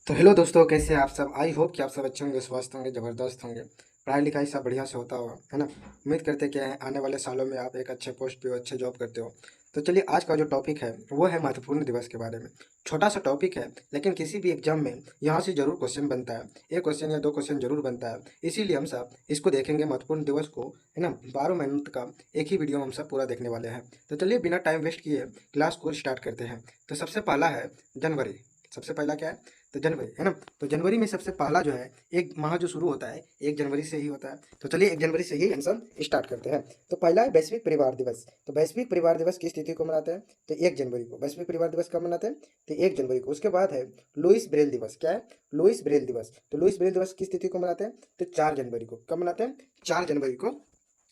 तो हेलो दोस्तों, कैसे हैं आप सब। आई होप कि आप सब अच्छे होंगे, स्वस्थ होंगे, ज़बरदस्त होंगे। पढ़ाई लिखाई सब बढ़िया से होता होगा, है ना। उम्मीद करते हैं कि आने वाले सालों में आप एक अच्छे पोस्ट पे हो, अच्छे जॉब करते हो। तो चलिए, आज का जो टॉपिक है वो है महत्वपूर्ण दिवस के बारे में। छोटा सा टॉपिक है, लेकिन किसी भी एग्जाम में यहाँ से जरूर क्वेश्चन बनता है। एक क्वेश्चन या दो क्वेश्चन जरूर बनता है। इसीलिए हम सब इसको देखेंगे, महत्वपूर्ण दिवस को, है ना। 12 मिनट का एक ही वीडियो में हम सब पूरा देखने वाले हैं। तो चलिए, बिना टाइम वेस्ट किए क्लास को स्टार्ट करते हैं। तो सबसे पहला है जनवरी। सबसे पहला क्या है? तो जनवरी, है ना। तो जनवरी में सबसे पहला जो है, एक माह जो शुरू होता है 1 जनवरी से ही होता है। तो चलिए, 1 जनवरी से ही हम सब स्टार्ट करते हैं। तो पहला है वैश्विक परिवार दिवस। तो वैश्विक परिवार दिवस किस तिथि को मनाते हैं? तो 1 जनवरी को। वैश्विक परिवार दिवस कब मनाते हैं? तो 1 जनवरी को। उसके बाद है लुइस ब्रेल दिवस। क्या है? लुइस ब्रेल दिवस। तो लुइस ब्रेल दिवस किस तिथि को मनाते हैं? तो 4 जनवरी को। कब मनाते हैं? 4 जनवरी को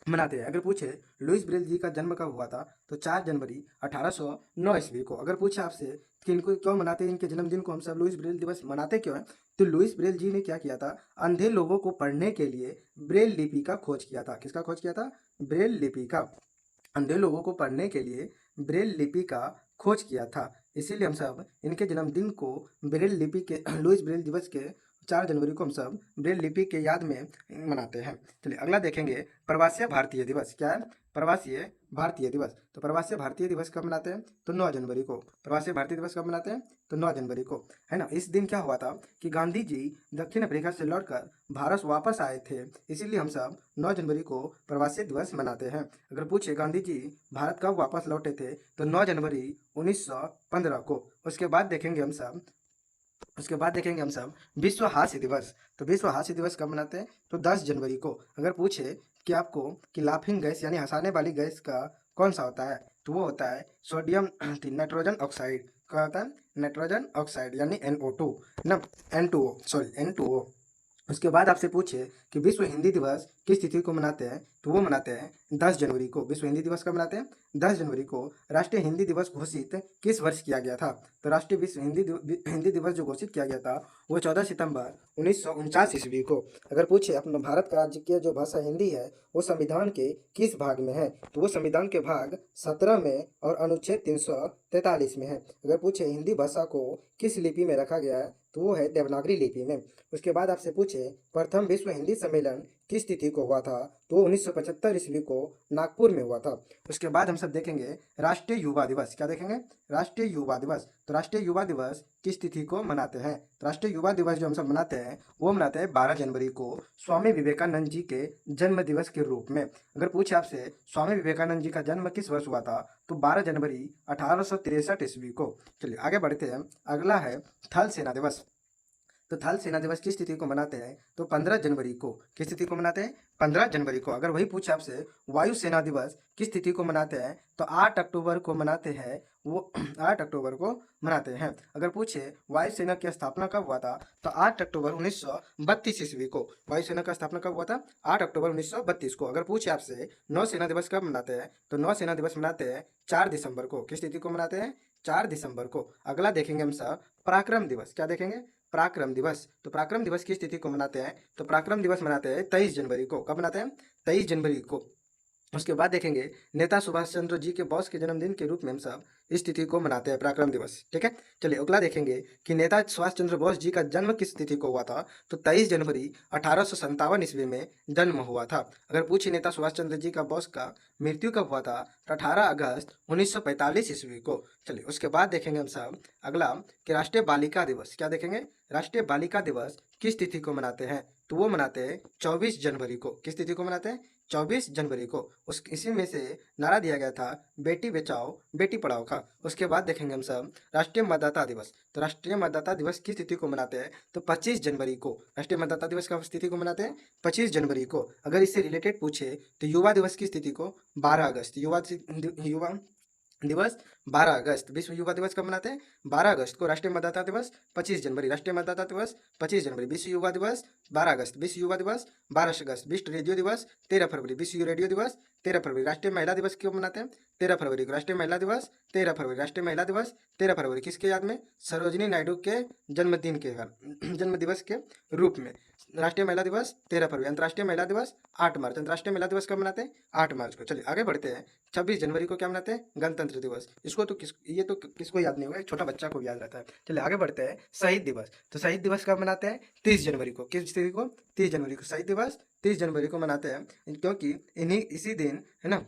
मनाते हैं। अगर पूछे लुइस ब्रेल जी का जन्म कब हुआ था, तो 4 जनवरी 1809 ईस्वी को। अगर पूछे आपसे कि इनको क्यों मनाते हैं, इनके जन्मदिन को हम सब लुइस ब्रेल दिवस मनाते क्यों हैं, तो लुइस ब्रेल जी ने क्या किया था? अंधे लोगों को पढ़ने के लिए ब्रेल लिपि का खोज किया था। किसका खोज किया था? ब्रेल लिपि का। अंधे लोगों को पढ़ने के लिए ब्रेल लिपि का खोज किया था। इसीलिए हम सब इनके जन्मदिन को ब्रेल लिपि के लुइस ब्रेल दिवस के 4 जनवरी को हम सब ब्रेल लिपि के याद में मनाते हैं। चलिए, अगला देखेंगे, प्रवासी भारतीय दिवस। क्या है? प्रवासी भारतीय दिवस। तो प्रवासी भारतीय दिवस कब मनाते हैं? तो 9 जनवरी को। प्रवासी भारतीय दिवस कब मनाते हैं? तो 9 जनवरी को, है ना। इस दिन क्या हुआ था कि गांधी जी दक्षिण अफ्रीका से लौटकर भारत वापस आए थे। इसीलिए हम सब 9 जनवरी को प्रवासी दिवस मनाते हैं। अगर पूछे गांधी जी भारत कब वापस लौटे थे, तो 9 जनवरी 1915 को। उसके बाद देखेंगे हम सब विश्व हास्य दिवस। तो विश्व हास्य दिवस कब मनाते हैं? तो 10 जनवरी को। अगर पूछे कि आपको कि लाफिंग गैस यानी हंसाने वाली गैस का कौन सा होता है, तो वो होता है सोडियम नाइट्रोजन ऑक्साइड। क्या होता है? नाइट्रोजन ऑक्साइड यानी NO2 ना, N2O, सॉरी N2O। उसके बाद आपसे पूछे कि विश्व हिंदी दिवस किस तिथि को मनाते हैं, तो वो मनाते हैं 10 जनवरी को। विश्व हिंदी दिवस कब मनाते हैं? 10 जनवरी को। राष्ट्रीय हिंदी दिवस घोषित किस वर्ष किया गया था? तो राष्ट्रीय विश्व हिंदी दिवस जो घोषित किया गया था, वो 14 सितंबर 1949 ईस्वी को। अगर पूछे अपना भारत का राज्य की जो भाषा हिंदी है, वो संविधान के किस भाग में है, तो वो संविधान के भाग 17 में और अनुच्छेद 343 में है। अगर पूछे हिंदी भाषा को किस लिपि में रखा गया है, तो वो है देवनागरी लिपि में। उसके बाद आपसे पूछे प्रथम विश्व हिंदी सम्मेलन किस तिथि को हुआ था, तो 1975 ईस्वी को नागपुर में हुआ था। उसके बाद हम सब देखेंगे राष्ट्रीय युवा दिवस। क्या देखेंगे? राष्ट्रीय युवा दिवस। तो राष्ट्रीय युवा दिवस किस तिथि को मनाते हैं? तो राष्ट्रीय युवा दिवस जो हम सब मनाते हैं, वो मनाते हैं 12 जनवरी को, स्वामी विवेकानंद जी के जन्म दिवस के रूप में। अगर पूछे आपसे स्वामी विवेकानंद जी का जन्म किस वर्ष हुआ था, तो 12 जनवरी 1863 ईस्वी को। चलिए, आगे बढ़ते हैं। अगला है थल सेना दिवस। तो थल सेना दिवस किस तिथि को मनाते हैं? तो 15 जनवरी को। किस तिथि को मनाते हैं? 15 जनवरी को। अगर वही पूछे आपसे वायु सेना दिवस किस तिथि को मनाते हैं, तो 8 अक्टूबर को मनाते हैं। वो 8 अक्टूबर को मनाते हैं। अगर पूछे वायुसेना की स्थापना कब हुआ था, तो 8 अक्टूबर 1932 ईस्वी को। वायुसेना का स्थापना कब हुआ था? 8 अक्टूबर 1932 को। अगर पूछे आपसे नौसेना दिवस कब मनाते हैं, तो नौसेना दिवस मनाते हैं 4 दिसंबर को। किस तिथि को मनाते हैं? 4 दिसंबर को। अगला देखेंगे हम सब पराक्रम दिवस। क्या देखेंगे? पराक्रम दिवस। तो पराक्रम दिवस किस तिथि को मनाते हैं? तो पराक्रम दिवस मनाते हैं 23 जनवरी को। कब मनाते हैं? 23 जनवरी को। उसके बाद देखेंगे नेता सुभाष चंद्र जी के बॉस के जन्मदिन के रूप में हम सब इस तिथि को मनाते हैं, पराक्रम दिवस। ठीक है। चलिए, अगला देखेंगे कि नेता सुभाष चंद्र बोस जी का जन्म किस तिथि को हुआ था, तो 23 जनवरी 1857 ईस्वी में जन्म हुआ था। अगर पूछे नेता सुभाष चंद्र जी का बॉस का मृत्यु कब हुआ था, तो 18 अगस्त 1945 ईस्वी को। चलिए, उसके बाद देखेंगे हम सब अगला कि राष्ट्रीय बालिका दिवस। क्या देखेंगे? राष्ट्रीय बालिका दिवस किस तिथि को मनाते हैं, तो वो मनाते हैं 24 जनवरी को। किस तिथि को मनाते हैं? 24 जनवरी को। उस इसी में से नारा दिया गया था बेटी बचाओ बेटी पढ़ाओ का। उसके बाद देखेंगे हम सब राष्ट्रीय मतदाता दिवस। तो राष्ट्रीय मतदाता दिवस किस तिथि को मनाते हैं, तो 25 जनवरी को। राष्ट्रीय मतदाता दिवस का तिथि को मनाते हैं 25 जनवरी को। अगर इससे रिलेटेड पूछे तो युवा दिवस किस तिथि को? 12 अगस्त। युवा दिवस 12 अगस्त। विश्व युवा दिवस कब मनाते हैं? 12 अगस्त को। राष्ट्रीय मतदाता दिवस 25 जनवरी। राष्ट्रीय मतदाता दिवस 25 जनवरी। विश्व युवा दिवस 12 अगस्त। विश्व युवा दिवस 12 अगस्त। विश्व रेडियो दिवस 13 फरवरी। विश्व रेडियो दिवस 13 फरवरी। राष्ट्रीय महिला दिवस क्यों मनाते हैं? 13 फरवरी को। राष्ट्रीय महिला दिवस 13 फरवरी। राष्ट्रीय महिला दिवस 13 फरवरी किसके याद में? सरोजिनी नायडू के जन्मदिन के जन्म दिवस के रूप में। राष्ट्रीय महिला दिवस 13 फरवरी। अंतर्राष्ट्रीय महिला दिवस 8 मार्च। अंतर्राष्ट्रीय महिला दिवस कब मनाते हैं? 8 मार्च को। चलिए, आगे बढ़ते हैं। 26 जनवरी को क्या मनाते हैं? गणतंत्र दिवस। उसको तो ये तो किसको याद नहीं होगा, एक छोटा बच्चा को भी याद रहता है। चलिए आगे बढ़ते हैं। शहीद दिवस, तो शहीद दिवस कब मनाते हैं? 30 जनवरी को। किस तिथि को? 30 जनवरी को शहीद दिवस 30 जनवरी को मनाते हैं, क्योंकि इन्हीं इसी दिन है ना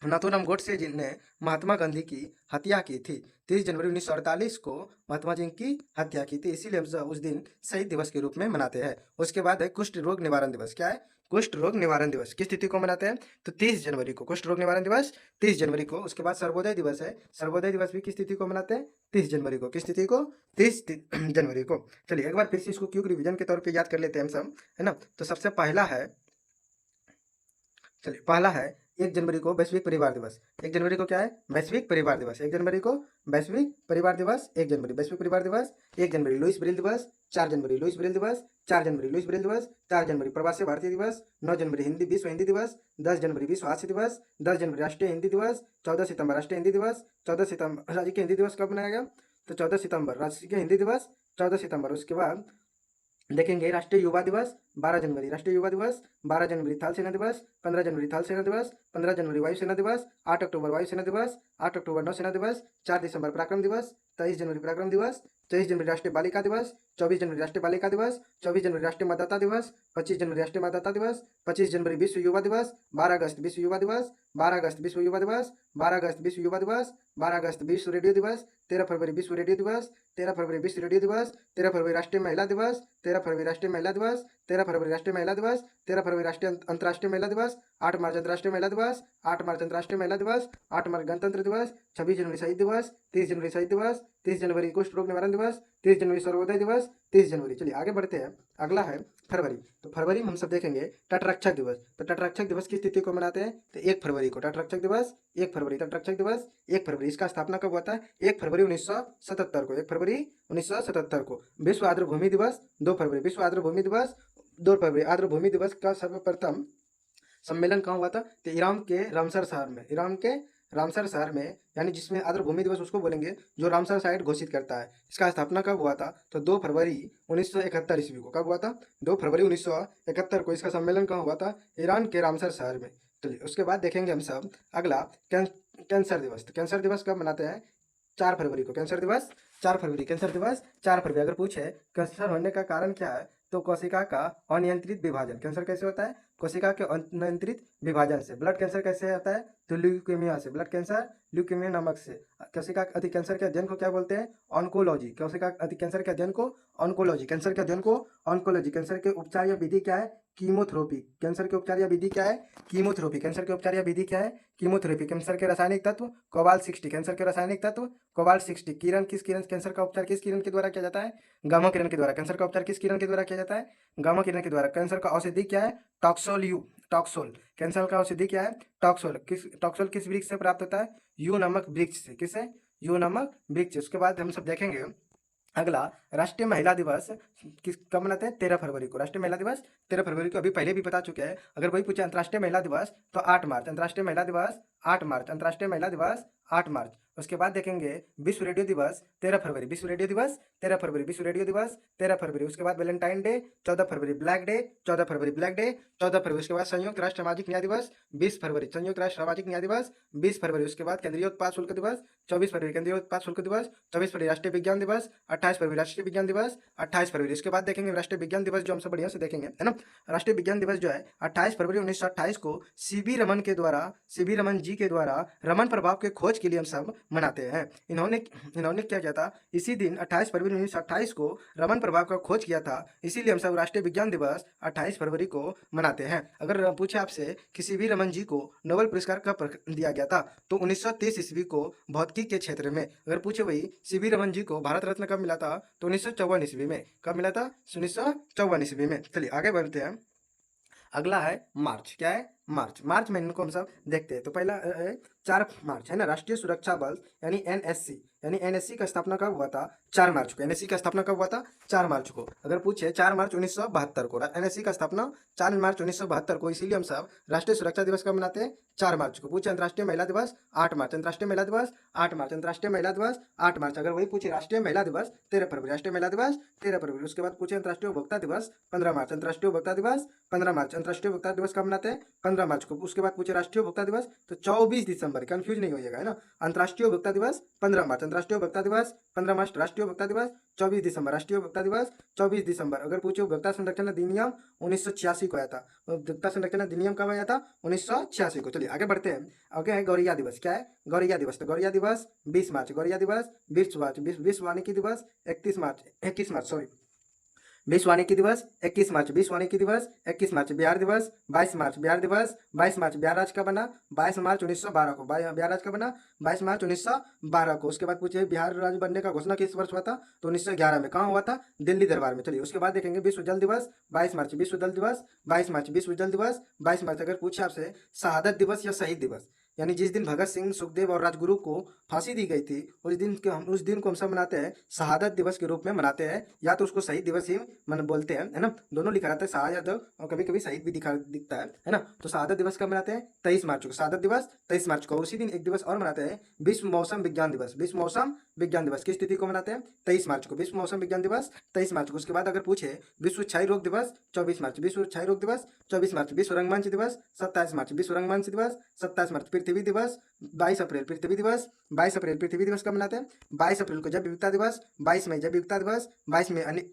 नाथूराम गोडसे जी ने महात्मा गांधी की हत्या की थी। 30 जनवरी 1948 को महात्मा जी की हत्या की थी, इसीलिए हम सब उस दिन शहीद दिवस के रूप में मनाते हैं। उसके बाद है कुष्ठ रोग निवारण दिवस। क्या है? कुष्ठ रोग निवारण दिवस किस तिथि को मनाते हैं? तो 30 जनवरी को कुष्ठ रोग निवारण दिवस 30 जनवरी को। उसके बाद सर्वोदय दिवस है, सर्वोदय दिवस भी किस तिथि को मनाते हैं? 30 जनवरी को। किस तिथि को? 30 जनवरी को। चलिए एक बार फिर से इसको क्यूक रिवीजन के तौर पे याद कर लेते हैं हम सब, है ना। तो सबसे पहला है, चलिए पहला है 1 जनवरी को वैश्विक परिवार दिवस। 1 जनवरी को क्या है? वैश्विक परिवार दिवस। 1 जनवरी को वैश्विक परिवार दिवस। 1 जनवरी वैश्विक परिवार दिवस। 1 जनवरी लुईस ब्रेल दिवस। 4 जनवरी लुईस ब्रेल दिवस। 4 जनवरी लुईस ब्रेल दिवस। 4 जनवरी प्रवासी भारतीय दिवस। 9 जनवरी हिंदी विश्व हिंदी दिवस। 10 जनवरी विश्व हास्य दिवस। 10 जनवरी राष्ट्रीय हिंदी दिवस। 14 सितंबर राष्ट्रीय हिंदी दिवस। 14 सितंबर राष्ट्रीय हिंदी दिवस कब मनाया गया? तो 14 सितंबर राष्ट्रीय हिंदी दिवस। 14 सितंबर। उसके बाद देखेंगे राष्ट्रीय युवा दिवस। 12 जनवरी राष्ट्रीय युवा दिवस। 12 जनवरी थल सेना दिवस। 15 जनवरी थल सेना दिवस। 15 जनवरी वायुसेना दिवस। 8 अक्टूबर वायुसेना दिवस। 8 अक्टूबर नौसेना दिवस। 4 दिसंबर पराक्रम दिवस। 23 जनवरी पराक्रम दिवस। 23 जनवरी राष्ट्रीय बालिका दिवस। 24 जनवरी राष्ट्रीय बालिका दिवस। 24 जनवरी राष्ट्रीय मतदाता दिवस। 25 जनवरी राष्ट्रीय मतदाता दिवस। 25 जनवरी विश्व युवा दिवस। 12 अगस्त विश्व युवा दिवस। 12 अगस्त विश्व युवा दिवस। 12 अगस्त विश्व युवा दिवस। 12 अगस्त विश्व रेडियो दिवस। 13 फरवरी विश्व रेडियो दिवस। 13 फरवरी विश्व रेडियो दिवस। 13 फरवरी राष्ट्रीय महिला दिवस। 13 फरवरी राष्ट्रीय महिला दिवस। 13 फरवरी राष्ट्रीय महिला दिवस। 13 फरवरी राष्ट्रीय अंतर्राष्ट्रीय महिला दिवस। 8 मार्च अंतर्राष्ट्रीय महिला दिवस। 8 मार्च अंतर्राष्ट्रीय महिला दिवस। 8 मार्च गणतंत्र दिवस। 26 जनवरी शहीद दिवस। 30 जनवरी शहीद दिवस। 30 जनवरी कुष्ठ रोग निवारण दिवस। 30 जनवरी सर्वोदय दिवस। 30 जनवरी। चलिए आगे बढ़ते हैं। अगला है फरवरी। तो फरवरी में हम सब देखेंगे तटरक्षक दिवस। तो तटरक्षक दिवस किस तिथि को मनाते हैं? तो 1 फरवरी को तटरक्षक दिवस। 1 फरवरी तटरक्षक दिवस। 1 फरवरी इसका स्थापना कब हुआ था? 1 फरवरी 1977 को। 1 फरवरी 1977 को। विश्व आर्द्र भूमि दिवस। 2 फरवरी विश्व आर्द्र भूमि दिवस। 2 फरवरी आर्द्र भूमि दिवस का सर्वप्रथम सम्मेलन कहाँ हुआ था? तो ईरान के रामसर शहर में। ईरान के रामसर शहर में, यानी जिसमें आर्द्र भूमि दिवस उसको बोलेंगे जो रामसर साइट घोषित करता है। इसका स्थापना कब हुआ था? तो 2 फरवरी 1971 ईस्वी को। कब हुआ था? 2 फरवरी 1971 को इसका सम्मेलन कहाँ हुआ था? ईरान के रामसर शहर में। चलिए उसके बाद देखेंगे हम सब अगला कैंसर दिवस। तो कैंसर दिवस कब मनाते हैं? 4 फरवरी को। कैंसर दिवस 4 फरवरी। कैंसर दिवस 4 फरवरी। अगर पूछे कैंसर होने का कारण क्या है, तो कोशिका का अनियंत्रित विभाजन। कैंसर कैसे होता है? कोशिका के अनियंत्रित विभाजन से। ब्लड कैंसर कैसे आता है? तो ल्यूकेमिया से। ब्लड कैंसर ल्यूकेमिया नमक से। कोशिका अति कैंसर के अध्ययन को क्या बोलते हैं? ऑन्कोलॉजी। कोशिका अति कैंसर के अध्ययन को ऑन्कोलॉजी। कैंसर के अध्ययन को ऑन्कोलॉजी। कैंसर के उपचार या विधि क्या है? कीमोथेरेपी। कैंसर के उपचार या विधि क्या है? कीमोथेरेपी। कैंसर के उपचार या विधि क्या है? कीमोथेरेपी। कैंसर के रासायनिक तत्व कोबाल्ट 60। कैंसर के रासायनिक तत्व कोबाल्ट 60। किरण किस किरण कैंसर का उपचार किस किरण के द्वारा किया जाता है? गामा किरण के द्वारा। कैंसर का उपचार किस किरण के द्वारा किया जाता है? गामा किरण के द्वारा। कैंसर का औषधि क्या है? टॉक्सोल। कैंसर का औषधि क्या है? टॉक्सोल किस वृक्ष से प्राप्त होता है? यू नामक वृक्ष से। किससे? यू नामक वृक्ष। उसके बाद हम सब देखेंगे अगला राष्ट्रीय महिला दिवस किस कब मनाते हैं? 13 फरवरी को। राष्ट्रीय महिला दिवस 13 फरवरी को। अभी पहले भी बता चुके हैं। अगर वही पूछे अंतर्राष्ट्रीय महिला दिवस तो 8 मार्च। अंतर्राष्ट्रीय महिला दिवस 8 मार्च। अंतर्राष्ट्रीय महिला दिवस 8 मार्च। उसके बाद देखेंगे विश्व रेडियो दिवस 13 फरवरी। विश्व रेडियो दिवस 13 फरवरी। विश्व रेडियो दिवस 13 फरवरी। उसके बाद वैलेंटाइन डे 14 फरवरी। ब्लैक डे 14 फरवरी। ब्लैक डे 14 फरवरी। उसके बाद संयुक्त राष्ट्र सामाजिक न्याय दिवस 20 फरवरी। संयुक्त राष्ट्र सामाजिक न्याय दिवस 20 फरवरी। उसके बाद केंद्रीय उत्पाद शुल्क दिवस 24 फरवरी। केंद्रीय उत्पाद शुल्क दिवस 24 फरवरी। राष्ट्रीय विज्ञान दिवस 28 फरवरी। राष्ट्रीय विज्ञान दिवस 28 फरवरी। इसके बाद देखेंगे राष्ट्रीय विज्ञान दिवस जो हम सब बढ़िया से देखेंगे, है ना। राष्ट्रीय विज्ञान दिवस जो है 28 फरवरी 1928 को सीबी रमन जी के द्वारा रमन प्रभाव के खोज के लिए हम सब मनाते हैं। इन्होंने क्या किया था? इसी दिन 28 फरवरी 1928 को रमन प्रभाव का खोज किया था, इसीलिए हम सब राष्ट्रीय विज्ञान दिवस 28 फरवरी को मनाते हैं। अगर पूछे आपसे कि सीवी रमन जी को नोबेल पुरस्कार कब दिया गया था, तो 1930 ईस्वी को भौतिकी के क्षेत्र में। अगर पूछे वही सीवी रमन जी को भारत रत्न कब मिला था, तो 1954 ईस्वी में। कब मिला था? 1954 ईस्वी में। चलिए आगे बढ़ते हैं। अगला है मार्च। क्या है? मार्च में इनको हम सब देखते हैं। तो पहला 4 मार्च है ना, राष्ट्रीय सुरक्षा बल यानी एनएससी का स्थापना कब हुआ था? 4 मार्च को। एनएससी का स्थापना कब हुआ था? 4 मार्च को। अगर पूछे 4 मार्च 1972 को। एनएससी का स्थापना 4 मार्च 1972 को, इसीलिए हम सब राष्ट्रीय सुरक्षा दिवस कब मनाते हैं? 4 मार्च को। पूछे अंतर्राष्ट्रीय महिला दिवस 8 मार्च। अंतर्राष्ट्रीय महिला दिवस 8 मार्च। अंतर्राष्ट्रीय महिला दिवस 8 मार्च। अगर वही पूछे राष्ट्रीय महिला दिवस 13 फरवरी। राष्ट्रीय महिला दिवस 13 फरवरी। उसके बाद पूछे अंतर्राष्ट्रीय उपभोक्ता दिवस 15 मार्च। अंतर्राष्ट्रीय उपभोक्ता दिवस 15 मार्च। अंतर्राष्ट्रीय उपभोक्ता दिवस कब मनाते हैं? 15 मार्च को। उसके बाद पूछे राष्ट्रीय उपभोक्ता दिवस तो 24 दिसंबर, कंफ्यूज नहीं होइएगा, है ना। अंतर्राष्ट्रीय उपभोक्ता दिवस 15 मार्च, अंतर्राष्ट्रीय उपभोक्ता दिवस 15 मार्च, राष्ट्रीय उपभोक्ता दिवस 24 दिसंबर, राष्ट्रीय उपभोक्ता दिवस 24 दिसंबर। अगर पूछे उपभोक्ता संरक्षण अधिनियम 1986 को आया था, उपभोक्ता संरक्षण अधिनियम कब आया था? 1986 को। चलिए आगे बढ़ते हैं। आगे है गौरैया दिवस। क्या है? गौरैया दिवस। तो गौरैया दिवस 20 मार्च, गौरैया दिवस 20 मार्च, विश्व वानिकी दिवस 21 मार्च सॉरी, विश्व वानिकी दिवस 21 मार्च, विश्व वानिकी दिवस 21 मार्च। बिहार दिवस 22 मार्च, बिहार दिवस 22 मार्च। बिहार राज्य का बना 22 मार्च 1912 को, बिहार राज्य का बना 22 मार्च 1912 को। उसके बाद पूछे बिहार राज्य बनने का घोषणा किस वर्ष हुआ था? तो 1911 में। कहाँ हुआ था? दिल्ली दरबार में। चलिए उसके बाद देखेंगे विश्व जल दिवस 22 मार्च, विश्व जल दिवस 22 मार्च, विश्व जल दिवस 22 मार्च। अगर पूछे आपसे शहादत दिवस या शहीद दिवस, यानी जिस दिन भगत सिंह, सुखदेव और राजगुरु को फांसी दी गई थी, उस दिन को हम सब मनाते हैं शहादत दिवस के रूप में मनाते हैं, या तो उसको शहीद दिवस ही मन बोलते हैं, है ना। दोनों लिखा रहता है शहादत और कभी कभी शहीद भी दिखता है ना। तो शहादत दिवस कब मनाते हैं? 23 मार्च को। शहादत दिवस 23 मार्च को। उसी दिन एक दिवस और मनाते हैं, विश्व मौसम विज्ञान दिवस। विश्व मौसम विज्ञान दिवस किस तिथि को मनाते हैं? 23 मार्च को। विश्व मौसम विज्ञान दिवस 23 मार्च को। उसके बाद अगर पूछे विश्व क्षय रोग दिवस 24 मार्च, विश्व क्षय रोग दिवस 24 मार्च। विश्व रंगमंच दिवस 27 मार्च, विश्व रंगमंच दिवस 27 मार्च। पृथ्वी दिवस 22 अप्रैल, पृथ्वी दिवस 22 अप्रैल। पृथ्वी दिवस कब मनाते हैं? 22 अप्रैल को। जैव विविधता दिवस 22 मई, जैव विविधता दिवस 22 मई।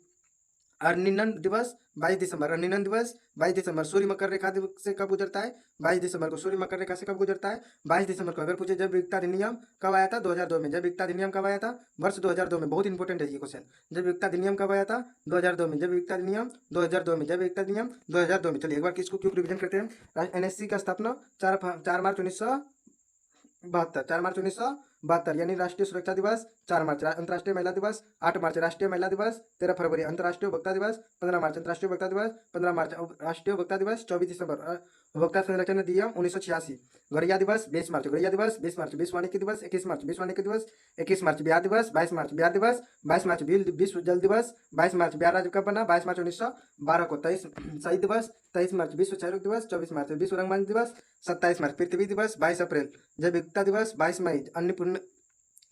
अर्निनन दिवस 22 दिसंबर, अर्निनन दिवस 22 दिसंबर। सूर्य मकर रेखा से कब गुजरता है? 22 दिसंबर को। सूर्य मकर रेखा से कब गुजरता है? 22 दिसंबर को। अगर पूछे जैव विविधता अधिनियम कब आया था? 2002 में। जैव विविधता अधिनियम कब आया था? वर्ष 2002 में। बहुत इंपॉर्टेंट है ये क्वेश्चन। जैव विविधता अधिनियम कब आया था? 2002 में। जैव विविधता अधिनियम 2002 में, जैव विविधता अधिनियम 2002 में। चलिए एक बार किसको क्यों रिविजन करते हैं। एनएससी का स्थापना 4 मार्च 1972, 4 मार्च 1972 यानी राष्ट्रीय सुरक्षा दिवस 4 मार्च। अंतर्राष्ट्रीय महिला दिवस 8 मार्च, राष्ट्रीय महिला दिवस 13 फरवरी। अंतर्राष्ट्रीय उपभोक्ता दिवस 15 मार्च, अंतर्राष्ट्रीय उपभोक्ता दिवस 15 मार्च। राष्ट्रीय उपभोक्ता दिवस 24 दिसंबर। उपभोक्ता संरक्षण अधिनियम 1986। गौरैया दिवस 20 मार्च, गौरैया दिवस 20 मार्च। विश्व वानिकी दिवस 21 मार्च, विश्व वानिकी दिवस 21 मार्च। बिहार दिवस 22 मार्च, बिहार दिवस 22 मार्च। विश्व जल दिवस 22 मार्च। बिहार राज्य कब बना? 22 मार्च 1912 को। 23 शहीद दिवस 23 मार्च। विश्व क्षय रोग दिवस 24 मार्च। विश्व रंगमंच दिवस 27 मार्च। पृथ्वी दिवस 22 अप्रैल। जैव विविधता दिवस 22 मई।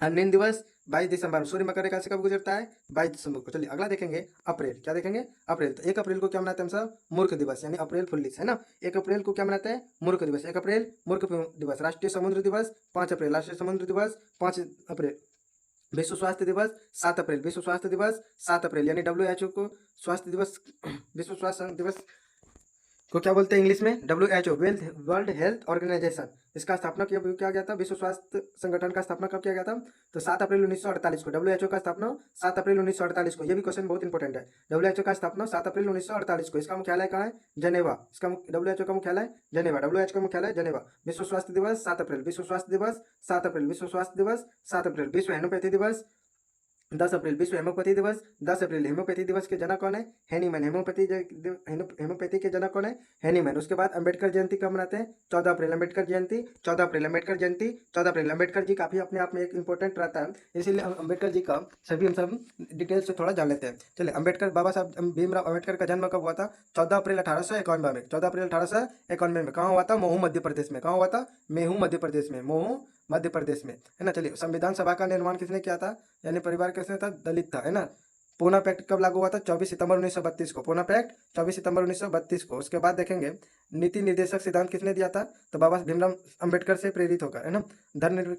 अन्य दिवस 22 दिसंबर। सूर्य मकर रेखा से कब गुजरता है? 22 दिसंबर को। चलिए अगला देखेंगे अप्रैल। क्या देखेंगे? अप्रैल। तो 1 अप्रैल को क्या मनाते हैं हम सब? मूर्ख दिवस, यानी अप्रैल फुल्लिस, है ना। 1 अप्रैल को क्या मनाते हैं? मूर्ख दिवस। 1 अप्रैल मूर्ख दिवस। राष्ट्रीय समुद्र दिवस 5 अप्रैल, राष्ट्रीय समुद्र दिवस 5 अप्रैल। विश्व स्वास्थ्य दिवस 7 अप्रैल, विश्व स्वास्थ्य दिवस 7 अप्रैल, यानी WHO को स्वास्थ्य दिवस, विश्व स्वास्थ्य दिवस को क्या बोलते हैं इंग्लिश में? WHO, world health organisation. इसका स्थापना कब किया गया था? विश्व स्वास्थ्य संगठन का स्थापना कब किया गया था? तो 7 अप्रैल 1948 को। WHO का स्थापना 7 अप्रैल 1948 को। ये भी क्वेश्चन बहुत इंपॉर्टेंट है। WHO का स्थापना 7 अप्रैल 1948 को। इसका मुख्यालय कहाँ है? जेनेवा। इसका WHO का मुख्यालय जेनेवा, WHO का मुख्यालय जेनेवा। विश्व स्वास्थ्य दिवस 7 अप्रैल, विश्व स्वास्थ्य दिवस 7 अप्रैल, विश्व स्वास्थ्य दिवस 7 अप्रैल। विश्व हेमोपैथी दिवस 10 अप्रैल, विश्व हेमोपैथी दिवस 10 अप्रैल। हेमोपैथी दिवस के जनक कौन है? हैनीमैन। हेमोपैथी के जनक कौन है? हैनीमैन। उसके बाद अंबेडकर जयंती कब मनाते हैं? 14 अप्रैल। अंबेडकर जयंती 14 अप्रैल, अंबेडकर जयंती 14 अप्रैल। अंबेडकर जी काफी अपने आप में एक इंपॉर्टेंट रहता है, इसीलिए अंबेडकर जी का सभी हम सब डिटेल से थोड़ा जान लेते हैं। चलिए अंबेडकर, बाबा साहब भीमराव अंबेडकर का जन्म कब हुआ था? 14 अप्रैल 1891 में। 14 अप्रैल 1891 में। कहाँ हुआ था? महू मध्य प्रदेश में। कहाँ हुआ था? महू मध्य प्रदेश में, महू मध्य प्रदेश में, है ना। चलिए संविधान सभा का निर्माण किसने किया था? यानी परिवार किसने था? दलित था, है ना। पूना पैक्ट कब लागू हुआ था? 24 सितंबर 1932 को। पूना पैक्ट 24 सितंबर 1932 को। उसके बाद देखेंगे नीति निर्देशक सिद्धांत किसने दिया था? तो बाबा भीमराव अंबेडकर से प्रेरित होकर, है ना। धर्म,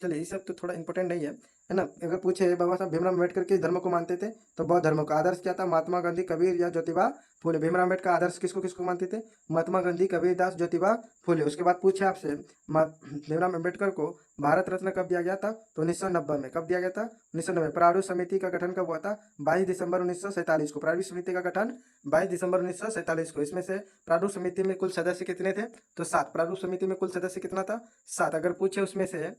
चलिए ये सब तो थोड़ा इंपॉर्टेंट नहीं है ना। अगर पूछे बाबा साहब भीमराव अंबेडकर किस धर्म को मानते थे? तो बौद्ध धर्म का। आदर्श क्या था? महात्मा गांधी, कबीर या ज्योतिबा फुले। भीमराव अंबेडकर आदर्श किसको किसको मानते थे? महात्मा गांधी, कबीर दास, ज्योतिबा फुले। उसके बाद पूछे आपसे भीमराव अंबेडकर को भारत रत्न कब दिया गया था? तो 1990 में। कब दिया गया था? 1990। प्रारूप समिति का गठन कब हुआ था? 22 दिसंबर 1947 को। प्रारूप समिति का गठन 22 दिसंबर 1947 को। इसमें से प्रारूप समिति में कुल सदस्य कितने थे? तो 7। प्रारूप समिति में कुल सदस्य कितना था? 7। अगर पूछे उसमें से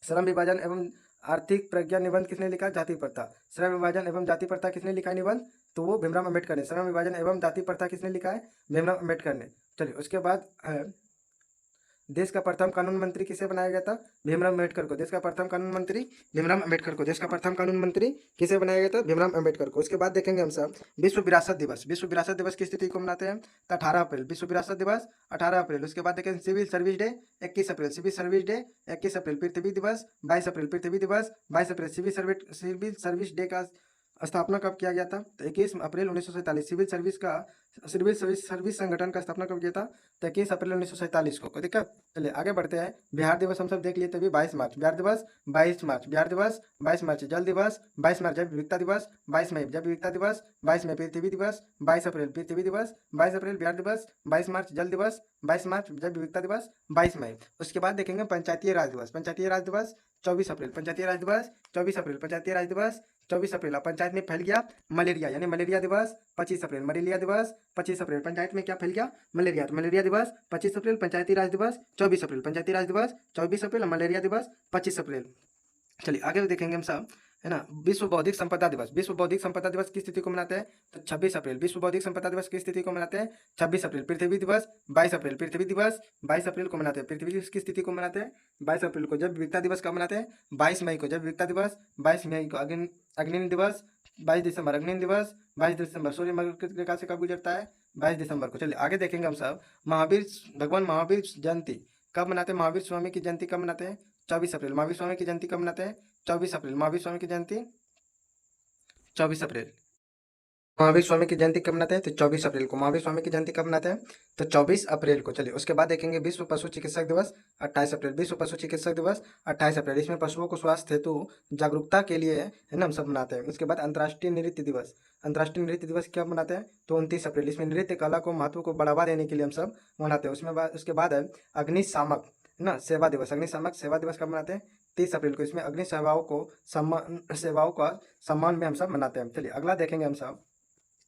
श्रम विभाजन एवं आर्थिक प्रज्ञा निबंध किसने लिखा? जाति प्रथा। श्रम विभाजन एवं जाति प्रथा किसने लिखा है निबंध? तो वो भीमराव अंबेडकर ने। श्रम विभाजन एवं जाति प्रथा किसने लिखा है? भीमराव अंबेडकर ने। चलिए उसके बाद देश का प्रथम कानून मंत्री किसे बनाया गया था? भीमराव अंबेडकर को। देश का प्रथम कानून मंत्री भीमराव अंबेडकर को। देश का प्रथम कानून मंत्री किसे बनाया गया था? भीमराव अंबेडकर को। उसके बाद देखेंगे हम सब विश्व विरासत दिवस। विश्व विरासत दिवस किस तिथि को मनाते हैं? तो 18 अप्रैल। विश्व विरासत दिवस 18 अप्रैल। उसके बाद देखेंगे सिविल सर्विस डे 21 अप्रैल। सिविल सर्विस डे 21 अप्रैल। पृथ्वी दिवस 22 अप्रैल। पृथ्वी दिवस 22 अप्रैल। सिविल सर्विस डे का स्थापना कब किया गया था? तो 21 अप्रैल 1947। सिविल सर्विस संगठन का स्थापना कब किया था? तो 21 अप्रैल 1947 को। कोई दिक्कत? चलिए आगे बढ़ते हैं। बिहार दिवस हम सब देख लिए तभी 22 मार्च बिहार दिवस, 22 मार्च बिहार दिवस, 22 मार्च जल दिवस, 22 मार्च जैव विविधता दिवस, 22 मई जैव विविधता दिवस, 22 मई पृथ्वी दिवस, 22 अप्रैल पृथ्वी दिवस, 22 अप्रैल बिहार दिवस, 22 मार्च जल दिवस, 22 मार्च जैव विविधता दिवस, 22 मई। उसके बाद देखेंगे पंचायती राज दिवस। पंचायती राज दिवस 24 अप्रैल। पंचायती राज दिवस 24 अप्रैल। पंचायती राज दिवस 24 अप्रैल। अब पंचायत में फैल गया मलेरिया, यानी मलेरिया दिवस 25 अप्रैल। मलेरिया दिवस 25 अप्रैल। पंचायत में क्या फैल गया? मलेरिया। तो मलेरिया दिवस 25 अप्रैल, पंचायती राज दिवस 24 अप्रैल। पंचायती राज दिवस 24 अप्रैल, मलेरिया दिवस 25 अप्रैल। चलिए आगे देखेंगे हम सब, है ना। विश्व बौद्धिक संपदा दिवस। विश्व बौद्धिक संपदा दिवस किस तिथि को मनाते हैं? तो 26 अप्रैल। विश्व बौद्धिक संपदा दिवस किस तिथि को मनाते हैं? 26 अप्रैल। पृथ्वी दिवस 22 अप्रैल। पृथ्वी दिवस 22 अप्रैल को मनाते हैं। पृथ्वी दिवस किस तिथि को मनाते हैं? 22 अप्रैल को। जब विविधता दिवस कब मनाते हैं? 22 मई को। जब विविधता दिवस 22 मई को। अग्नि दिवस 22 दिसंबर। अग्नि दिवस 22 दिसंबर। सूर्य मकर की रेखा से कब गुजरता है? 22 दिसंबर को। चलिए आगे देखेंगे हम सब। महावीर भगवान महावीर जयंती कब मनाते हैं? महावीर स्वामी की जयंती कब मनाते हैं? 24 अप्रैल। महावीर स्वामी की जयंती कब मनाते हैं? 24 अप्रैल। महावीर स्वामी की जयंती 24 अप्रैल। महावीर स्वामी की जयंती कब मनाते हैं? तो 24 अप्रैल को। महावीर स्वामी की जयंती कब मनाते हैं? तो 24 अप्रैल को। चलिए उसके बाद देखेंगे विश्व पशु चिकित्सक दिवस 28 अप्रैल। विश्व पशु चिकित्सक दिवस 28 अप्रैल। इसमें पशुओं को स्वास्थ्य हेतु जागरूकता के लिए, है ना, हम सब मनाते हैं। उसके बाद अंतर्राष्ट्रीय नृत्य दिवस। अंतर्राष्ट्रीय नृत्य दिवस कब मनाते हैं? तो 29 अप्रैल। इसमें नृत्य कला को महत्व को बढ़ावा देने के लिए हम सब मनाते हैं। उसके बाद है अग्निशामक, है ना, सेवा दिवस। अग्निशामक सेवा दिवस कब मनाते हैं? 30 अप्रैल को। इसमें अग्नि सेवाओं का सम्मान में हम सब मनाते हैं। चलिए अगला देखेंगे हम सब।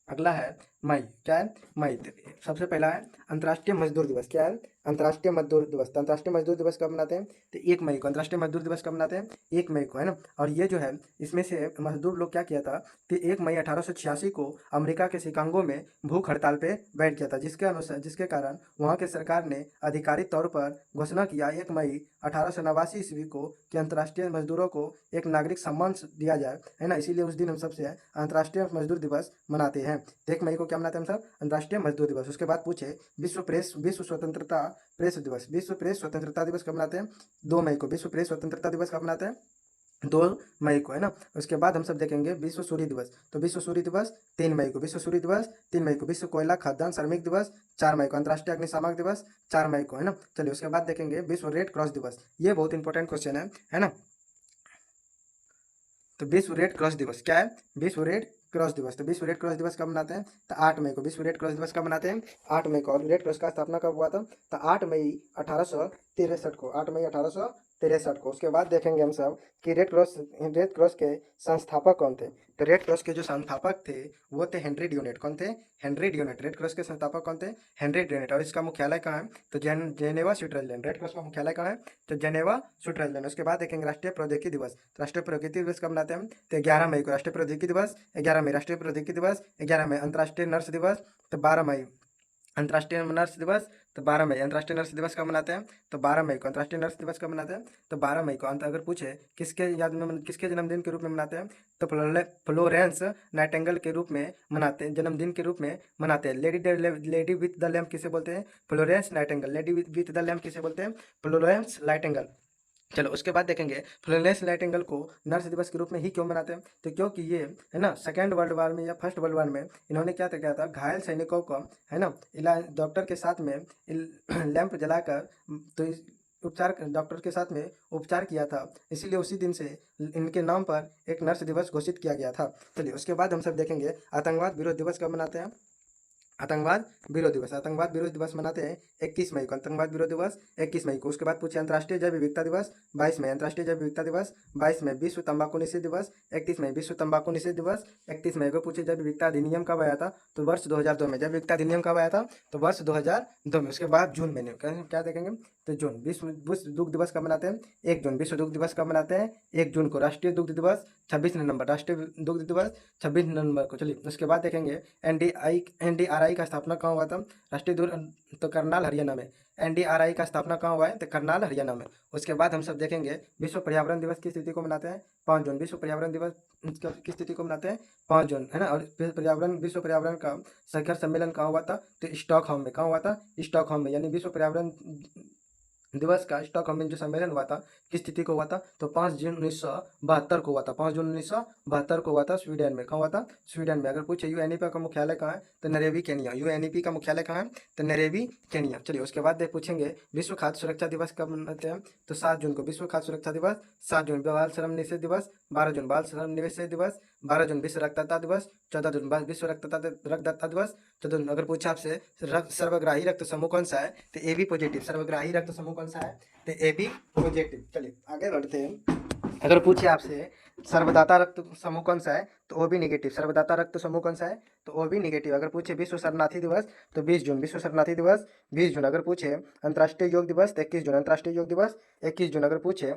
अगला है मई। क्या है? मई। सबसे पहला है अंतर्राष्ट्रीय मजदूर दिवस। क्या है? अंतर्राष्ट्रीय मजदूर दिवस। तो अंतर्राष्ट्रीय मजदूर दिवस कब मनाते हैं? तो 1 मई को। अंतर्राष्ट्रीय मजदूर दिवस कब मनाते हैं? 1 मई को, है ना। और ये जो है, इसमें से मजदूर लोग क्या किया था कि 1 मई 1886 को अमेरिका के शिकागो में भूख हड़ताल पे बैठ गया था, जिसके कारण वहाँ के सरकार ने आधिकारिक तौर पर घोषणा किया 1 मई 1889 ईस्वी को कि अंतर्राष्ट्रीय मजदूरों को एक नागरिक सम्मान दिया जाए, है ना। इसीलिए उस दिन हम सबसे अंतर्राष्ट्रीय मजदूर दिवस मनाते हैं। 1 मई को क्या मनाते हैं हम सब? अंतर्राष्ट्रीय मजदूर दिवस। उसके बाद पूछे विश्व स्वतंत्रता प्रेस दिवस। विश्व प्रेस स्वतंत्रता दिवस कब मनाते हैं? 2 मई को। विश्व प्रेस स्वतंत्रता दिवस कब मनाते हैं? 2 मई को, है ना। उसके बाद हम सब देखेंगे विश्व सूर्य दिवस। तो विश्व सूर्य दिवस 3 मई को। विश्व सूर्य दिवस 3 मई को। विश्व कोयला खदान श्रमिक दिवस 4 मई को। अंतर्राष्ट्रीय अग्निशामक दिवस 4 मई को, है ना। चलिए उसके बाद देखेंगे विश्व रेड क्रॉस दिवस। ये बहुत इंपॉर्टेंट क्वेश्चन है ना। तो विश्व रेड क्रॉस दिवस क्या है? विश्व रेड क्रॉस दिवस। तो विश्व रेड क्रॉस दिवस कब मनाते हैं? तो 8 मई को। विश्व रेड क्रॉस दिवस कब मनाते हैं? 8 मई को। और रेड क्रॉस का स्थापना कब हुआ था? तो 8 मई 1863 को। 8 मई 1863 को। उसके बाद देखेंगे हम सब कि रेड क्रॉस के संस्थापक कौन थे। तो रेड क्रॉस के जो संस्थापक थे वो थे हेनरी ड्यूनेट। कौन थे? Henry Dunant. रेड क्रॉस के संस्थापक कौन थे? Henry Dunant. और इसका मुख्यालय कहाँ है? तो जेनेवा स्विट्जरलैंड। रेड क्रॉस का मुख्यालय कहाँ है? तो जेनेवा स्विट्जरलैंड। उसके बाद देखेंगे राष्ट्रीय प्रौद्योगिकी दिवस। तो राष्ट्रीय प्रौद्योगिकी दिवस कब मनाते हैं? तो 11 मई को। राष्ट्रीय प्रौद्योगिकी दिवस 11 मई। राष्ट्रीय प्रौद्योगिकी दिवस 11 मई। अंतर्राष्ट्रीय नर्स दिवस तो 12 मई। अंतर्राष्ट्रीय नर्स दिवस तो 12 मई। अंतर्राष्ट्रीय नर्स दिवस कब मनाते हैं? तो 12 मई को। अंतर्राष्ट्रीय नर्स दिवस कब मनाते हैं? तो 12 मई को। अगर पूछे किसके जन्मदिन के रूप में मनाते हैं? तो फ्लोरेंस नाइटिंगेल के रूप में मनाते हैं, जन्मदिन के रूप में मनाते हैं। लेडी विथ द लैम्प किसे बोलते हैं? Florence Nightingale. Lady with the lamp किसे बोलते हैं? Florence Nightingale. चलो उसके बाद देखेंगे फ्लोरेंस नाइटिंगेल को नर्स दिवस के रूप में ही क्यों मनाते हैं? तो क्योंकि ये, है ना, सेकेंड वर्ल्ड वार में या फर्स्ट वर्ल्ड वार में इन्होंने क्या था घायल सैनिकों को, है ना, इलाज डॉक्टर के साथ में लैंप जलाकर तो उपचार डॉक्टर के साथ में उपचार किया था। इसीलिए उसी दिन से इनके नाम पर एक नर्स दिवस घोषित किया गया था। चलिए उसके बाद हम सब देखेंगे आतंकवाद विरोध दिवस कब मनाते हैं? आतंकवाद विरोध दिवस। आतंकवाद विरोध दिवस मनाते हैं 21 मई को। आतंकवाद विरोध दिवस 21 मई को। उसके बाद पूछे अंतर्राष्ट्रीय जैव विविधता दिवस 22 मई। अंतर्राष्ट्रीय जैव विविधता दिवस 22 मई। विश्व तंबाकू निषेध दिवस 31 मई। विश्व तंबाकू निषेध दिवस 31 मई को। पूछे जैव विविधता अधिनियम कब आया था? तो वर्ष 2002 में। जैव विविधता अधिनियम कब आया था? तो वर्ष 2002 में। उसके बाद जून महीने क्या देखेंगे? तो जून। विश्व दुग्ध दिवस कब मनाते हैं? 1 जून। विश्व दुग्ध दिवस कब मनाते हैं? 1 जून को। राष्ट्रीय दुग्ध दिवस 26 नवंबर। राष्ट्रीय दुग्ध दिवस 26 नवंबर को। चलिए उसके बाद देखेंगे एनडीआरआई का स्थापना कहाँ हुआ था? राष्ट्रीय दूर तो करनाल हरियाणा में। एनडीआरआई का स्थापना कहाँ हुआ है? तो करनाल हरियाणा में। उसके बाद हम सब देखेंगे विश्व पर्यावरण दिवस की स्थिति को मनाते हैं 5 जून। विश्व पर्यावरण दिवस की स्थिति को मनाते हैं 5 जून, है ना। और विश्व पर्यावरण का शिखर सम्मेलन कहाँ हुआ था? तो स्टॉकहोम में। कहाँ हुआ था? स्टॉकहोम में। यानी विश्व पर्यावरण दिवस का स्टॉकहोम में जो सम्मेलन हुआ था किस तिथि को हुआ था? तो 5 जून 1972 को हुआ था। 5 जून 1972 को हुआ था स्वीडन में। कहाँ हुआ था? स्वीडन में। अगर पूछे यूएनईपी का मुख्यालय कहाँ है? तो नैरोबी केनिया। यूएनईपी का मुख्यालय कहाँ है? तो नैरोबी केनिया। चलिए उसके बाद पूछेंगे विश्व खाद्य सुरक्षा दिवस कब मनाते हैं? तो 7 जून को विश्व खाद्य सुरक्षा दिवस। 7 जून बाल श्रम निषेध दिवस। 12 जून बाल श्रम निषेध दिवस। 12 जून विश्व रक्तदाता दिवस। 14 जून विश्व रक्तदाता दिवस। 14 अगर पूछे आपसे सर्वग्राही रक्त समूह कौन सा है? तो ए बी पॉजिटिव। सर्वग्राही रक्त समूह कौन सा है? तो ए बी पॉजिटिव। चलिए आगे बढ़ते हैं। अगर पूछे आपसे सर्वदाता रक्त समूह कौन सा है? तो ओ बी निगेटिव। सर्वदाता रक्त समूह कौन सा है? तो ओ बी निगेटिव। अगर पूछे विश्व शरणार्थी दिवस तो 20 जून। विश्व शरणार्थी दिवस 20 जून। अगर पूछे अंतर्राष्ट्रीय योग दिवस तो 21 जून। अंतर्राष्ट्रीय योग दिवस 21 जून। अगर पूछे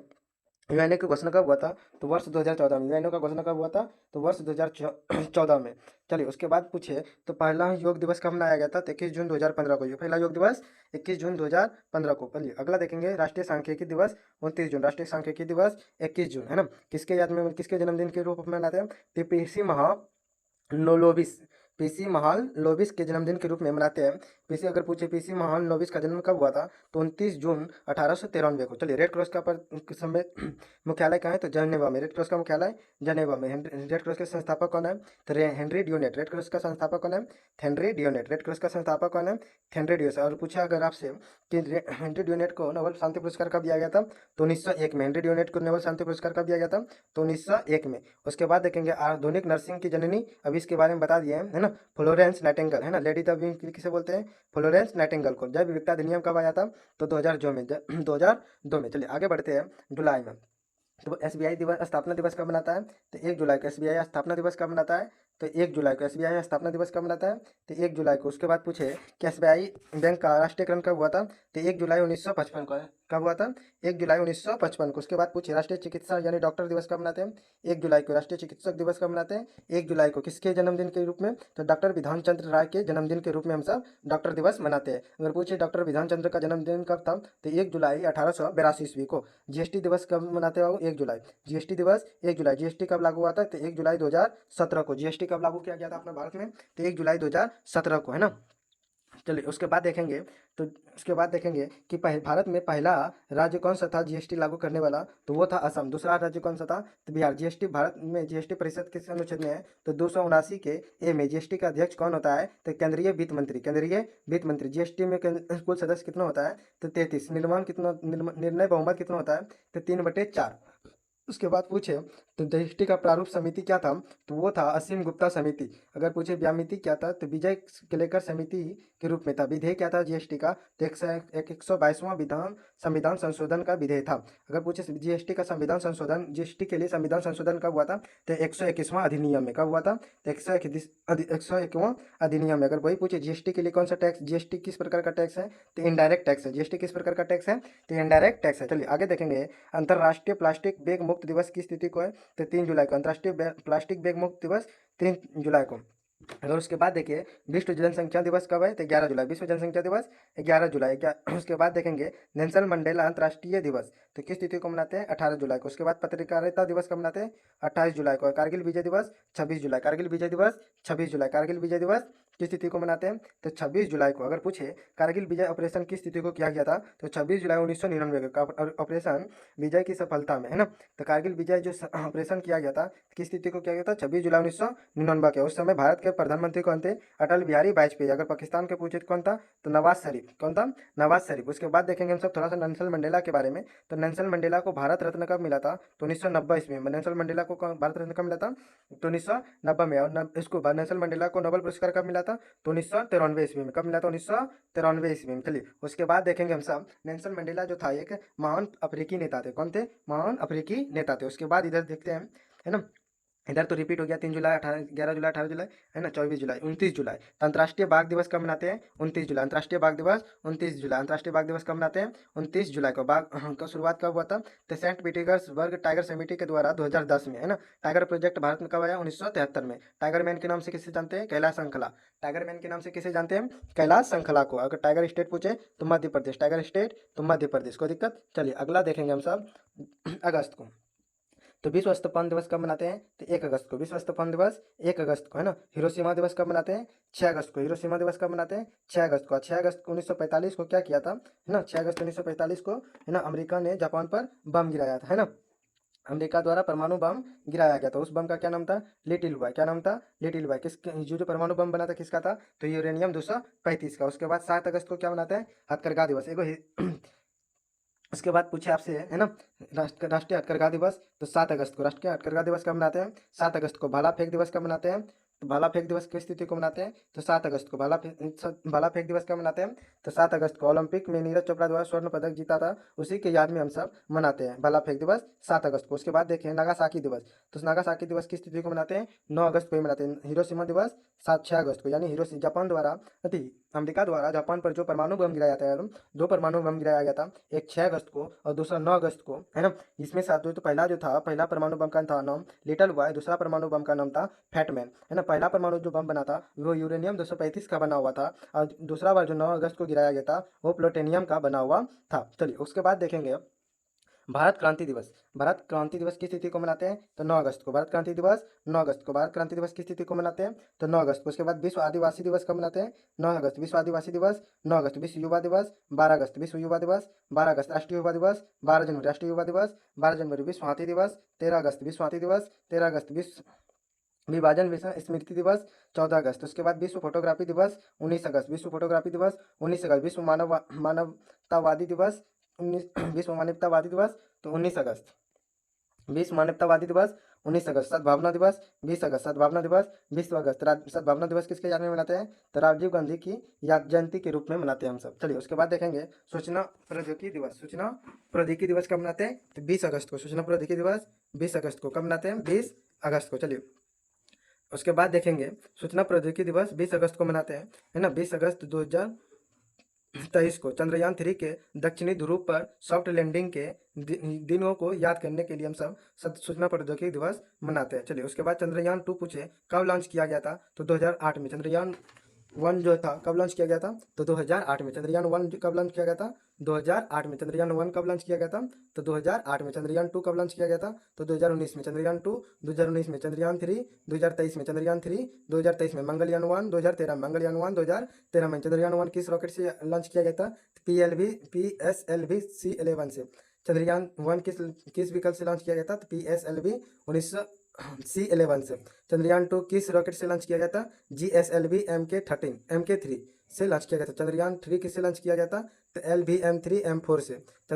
यूएनओ की घोषणा कब हुआ था? तो वर्ष 2014 में। यूएनओ का घोषणा कब हुआ था? तो वर्ष 2014 में। चलिए उसके बाद पूछे तो पहला योग दिवस कब मनाया गया था? तो 21 जून 2015 को। ये पहला योग दिवस 21 जून 2015 को। चलिए अगला देखेंगे राष्ट्रीय सांख्यिकी दिवस 29 जून। राष्ट्रीय सांख्यिकी दिवस 21 जून है ना। किसके याद में, किसके जन्मदिन के रूप में मनाते हैं? तो पीसी महालनोबिस। पीसी महालनोबिस के जन्मदिन के रूप में मनाते हैं। पीसी अगर पूछे पीसी महालनोबिस का जन्म कब हुआ था? तो 29 जून 1893 को। चलिए रेड क्रॉस का समय मुख्यालय कहाँ है? तो जनेवा में। रेड क्रॉस का मुख्यालय जनेवा में। रेड क्रॉस के संस्थापक कौन है? तो हेनरी डियोनेट। रेड क्रॉस का संस्थापक कौन है? हेनरी डियोनेट। रेड क्रॉस का संस्थापक कौन है? हेनरी डियोनेट। और पूछा अगर आपसे कि हेनरी डियोनेट को नोबेल शांति पुरस्कार कब दिया गया था? तो 1901 में। हेनरी डियोनेट को नोबेल शांति पुरस्कार कब दिया गया था? तो 1901 में। उसके बाद देखेंगे आधुनिक नर्सिंग की जननी, अभी इसके बारे में बता दिए हैं है ना, फ्लोरेंस नाइटिंगेल है ना। लेडी द विंग किसे बोलते हैं? फ्लोरेंस नाइटिंगेल को। जैव विविधता अधिनियम कब आया था? तो 2002 में। 2002 में। चलिए आगे बढ़ते हैं जुलाई में। तो एसबीआई दिवस स्थापना दिवस कब मनाता है? तो 1 जुलाई को। एसबीआई स्थापना दिवस कब मनाता है? तो 1 जुलाई को। एसबीआई स्थापना दिवस कब मनाता है? तो 1 जुलाई को। उसके बाद पूछे कि एसबीआई बैंक का राष्ट्रीयकरण कब हुआ था? तो 1 जुलाई 1955 को है। कब हुआ था? 1 जुलाई 1955 को। उसके बाद पूछे राष्ट्रीय चिकित्सा यानी डॉक्टर दिवस कब मनाते हैं? 1 जुलाई को। राष्ट्रीय चिकित्सक दिवस कब मनाते हैं? 1 जुलाई को। किसके जन्मदिन के रूप में? तो डॉक्टर विधान चंद्र राय के जन्मदिन के रूप में हम सब डॉक्टर दिवस मनाते हैं। अगर पूछे डॉक्टर विधान चंद्र का जन्मदिन कब था? तो 1 जुलाई 1882 को। जीएसटी दिवस कब मनाते हो? 1 जुलाई। जीएसटी दिवस 1 जुलाई। जीएसटी कब लागू हुआ था? तो 1 जुलाई 2017 को। जीएसटी कब लागू किया गया था अपने भारत में? तो 1 जुलाई 2017 को है ना। चलिए उसके बाद देखेंगे तो उसके बाद देखेंगे कि भारत में पहला राज्य कौन सा था जीएसटी लागू करने वाला? तो वो था असम। दूसरा राज्य कौन सा था? तो बिहार। जीएसटी भारत में जीएसटी परिषद किस अनुच्छेद में है? तो 279 के ए में। जीएसटी का अध्यक्ष कौन होता है? तो केंद्रीय वित्त मंत्री। केंद्रीय वित्त मंत्री। जीएसटी में कुल सदस्य कितना होता है? तो 33। निर्णय बहुमत कितना होता है? तो 3/4। उसके बाद पूछे तो जीएसटी का प्रारूप समिति क्या था? तो वो था असीम गुप्ता समिति। अगर पूछे व्यामिति क्या था? तो विजय केलेकर समिति के रूप में था। विधेय क्या था जीएसटी का? तो 122वां संविधान संशोधन का विधेय था। अगर पूछे जीएसटी का संविधान संशोधन, जीएसटी के लिए संविधान संशोधन कब हुआ था? तो 121वां अधिनियम में। कब हुआ था? तो 101वां अधिनियम में। अगर वही पूछे जीएसटी के लिए कौन सा टैक्स, जीएसटी किस प्रकार का टैक्स है? तो इनडायरेक्ट टैक्स है। जीएसटी किस प्रकार का टैक्स है? तो इनडायरेक्ट टैक्स है। चलिए आगे देखेंगे अंतर्राष्ट्रीय प्लास्टिक बैग मुक्त दिवस की स्थिति को है? तो 3 जुलाई को। अंतर्राष्ट्रीय प्लास्टिक बैग मुक्त दिवस 3 जुलाई को। अगर उसके बाद देखिए विश्व जनसंख्या दिवस कब है? तो 11 जुलाई। विश्व जनसंख्या दिवस 11 जुलाई। क्या उसके बाद देखेंगे नेल्सन मंडेला अंतर्राष्ट्रीय दिवस तो किस तिथि को मनाते हैं? 18 जुलाई को। उसके बाद पत्रकारिता दिवस कब मनाते हैं? 28 जुलाई को। कारगिल विजय दिवस 26 जुलाई। कारगिल विजय दिवस 26 जुलाई। कारगिल विजय दिवस किस तिथि को मनाते हैं? तो 26 जुलाई को। अगर पूछे कारगिल विजय ऑपरेशन किस तिथि को किया गया था? तो 26 जुलाई 1999 का ऑपरेशन विजय की सफलता में है ना। तो कारगिल विजय जो ऑपरेशन किया गया था किस तिथि को किया गया था? 26 जुलाई 1999 के। उस समय भारत के प्रधानमंत्री कौन थे? अटल बिहारी वाजपेयी। अगर पाकिस्तान के पूछे तो कौन था? तो नवाज शरीफ। कौन था? नवाज शरीफ। उसके बाद देखेंगे हम सब थोड़ा सा नेल्सन मंडेला के बारे में। तो नेल्सन मंडेला को भारत रत्न कब मिला था? तो 1990 ईस्वी में। नेल्सन मंडेला को भारत रत्न कब मिला था? तो 1990 में। और इसको नेल्सन मंडेला को नोबेल पुरस्कार कब मिला था? तो 1993 ईस्वी में। कब मिला था? 1993 ईस्वी में। चलिए उसके बाद देखेंगे हम सब नेल्सन मंडेला जो था एक महान अफ्रीकी नेता थे। कौन थे? महान अफ्रीकी नेता थे। उसके बाद इधर देखते हैं है ना, इधर तो रिपीट हो गया 3 जुलाई 11 जुलाई 18 जुलाई है ना, 24 जुलाई 29 जुलाई। तो अंतर्राष्ट्रीय बाघ दिवस कब मनाते हैं? 29 जुलाई। अंतर्राष्ट्रीय बाघ दिवस 29 जुलाई। अंतर्राष्ट्रीय बाघ दिवस कब मनाते हैं? 29 जुलाई को। बाघ का शुरुआत कब हुआ था? तो सेंट पीटर्सबर्ग टाइगर समिति के द्वारा 2010 में है ना। टाइगर प्रोजेक्ट भारत में कब आया? 1973 में। टाइगर मैन के नाम से किसे जानते हैं? कैलाश संखला। टाइगर मैन के नाम से किसे जानते हैं? कैलाश संखला को। अगर टाइगर स्टेट पूछे तो मध्य प्रदेश। टाइगर स्टेट तो मध्य प्रदेश। कोई दिक्कत? चलिए अगला देखेंगे हम सब अगस्त को। तो विश्व स्तूपन दिवस कब मनाते हैं? तो 1 अगस्त को विश्व स्तूपन दिवस 1 अगस्त को है ना। हिरोशिमा दिवस कब मनाते हैं? 6 अगस्त को। हिरोशिमा दिवस कब मनाते हैं? 6 अगस्त को। 6 अगस्त को 1945 को क्या किया था है ना, 6 अगस्त 1945 को है ना, अमेरिका ने जापान पर बम गिराया था है ना। अमेरिका द्वारा परमाणु बम गिराया गया था। उस बम का क्या नाम था? Little boy. क्या नाम था? Little boy. किस जो परमाणु बम बना था किसका था? तो यूरेनियम 235 का। उसके बाद 7 अगस्त को क्या मनाते हैं? हथकरघा दिवस। उसके बाद पूछे आपसे है ना, राष्ट्रीय हथकरघा दिवस। तो 7 अगस्त को राष्ट्रीय हथकरघा दिवस कब मनाते हैं? 7 अगस्त को। भाला फेंक दिवस कब मनाते हैं? तो भाला फेंक दिवस किस तिथि को मनाते हैं? तो 7 अगस्त को। भाला फेंक दिवस कब मनाते हैं? तो 7 अगस्त को। ओलंपिक में नीरज चोपड़ा द्वारा स्वर्ण पदक जीता था, उसी के याद में हम सब मनाते हैं भाला फेंक दिवस 7 अगस्त को। उसके बाद देखें नागासाकी दिवस। तो नागासाकी दिवस किस तिथि को मनाते हैं? 9 अगस्त को ही मनाते हैं। हिरोशिमा दिवस 6 अगस्त को, यानी हिरोशिमा जापान द्वारा अमेरिका द्वारा जापान पर जो परमाणु बम गिराया था, 2 परमाणु बम गिराया गया था, एक 6 अगस्त को और दूसरा 9 अगस्त को है ना। इसमें से तो पहला जो था, पहला परमाणु बम का था नाम लिटल बॉय, दूसरा परमाणु बम का नाम था फैटमैन है ना। पहला परमाणु जो बम बना था वो यूरेनियम 235 का बना हुआ था, और दूसरा बार जो 9 अगस्त को गिराया गया था वो प्लूटोनियम का बना हुआ था। चलिए उसके बाद देखेंगे भारत क्रांति दिवस। भारत क्रांति दिवस किस तिथि को मनाते हैं? तो 9 अगस्त को। भारत क्रांति दिवस 9 अगस्त को। भारत क्रांति दिवस किस तिथि को मनाते हैं? तो 9 अगस्त को। उसके बाद विश्व आदिवासी दिवस कब मनाते हैं? 9 अगस्त। विश्व आदिवासी दिवस 9 अगस्त। विश्व युवा दिवस 12 अगस्त। विश्व युवा दिवस 12 अगस्त। राष्ट्रीय युवा दिवस 12 जनवरी। राष्ट्रीय युवा दिवस 12 जनवरी। विश्व हाथी दिवस 13 अगस्त। विश्व हाथी दिवस 13 अगस्त। विश्व विभाजन स्मृति दिवस 14 अगस्त। उसके बाद विश्व फोटोग्राफी दिवस 19 अगस्त। विश्व फोटोग्राफी दिवस 19 अगस्त। विश्व मानवतावादी दिवस 19 विश्व मानवतावादी दिवस तो 19 अगस्त। विश्व मानवतावादी दिवस 19 अगस्त। सद्भावना दिवस 20 अगस्त। सद्भावना दिवस 20 अगस्त। सद्भावना दिवस किसके याद में मनाते हैं? तो राजीव गांधी की याद जयंती के रूप में मनाते हैं हम सब। चलिए उसके बाद देखेंगे सूचना प्रौद्योगिकी दिवस। सूचना प्रौद्योगिकी दिवस कब मनाते हैं? तो 20 अगस्त को। सूचना प्रौद्योगिकी दिवस 20 अगस्त को। कब मनाते हैं? 20 अगस्त को। चलिए उसके बाद देखेंगे सूचना प्रौद्योगिकी दिवस 20 अगस्त को मनाते हैं है ना। 20 अगस्त 2023 को चंद्रयान 3 के दक्षिणी ध्रुव पर सॉफ्ट लैंडिंग के दिनों को याद करने के लिए हम सब सूचना प्रौद्योगिकी दिवस मनाते हैं। चलिए उसके बाद चंद्रयान 2 पूछे कब लॉन्च किया गया था? तो 2008 में। चंद्रयान 1 जो था कब लॉन्च किया गया था? तो 2008 में। चंद्रयान 1 कब लॉन्च किया गया था? 2008 में। चंद्रयान 1 कब लॉन्च किया गया था? तो 2008 में। चंद्रयान 2 कब लॉन्च किया गया था? तो 2019 में। चंद्रयान 2 2019 में। चंद्रयान 3 2023 में। चंद्रयान 3 2023 में। मंगलयान 1 2013 में। मंगलयान 1 2013 में। चंद्रयान 1 किस रॉकेट से लॉन्च किया गया था? PSLV C11 से। चंद्रयान 1 किस विकल्प से लॉन्च किया गया था? तो PSLV 19 C11 से। चंद्रयान 2 किस रॉकेट से लॉन्च किया गया था? GSLV MK3 से लॉन्च किया गया था। चंद्रयान 3 किससे लॉन्च किया गया था? तो LVM3 M4 से।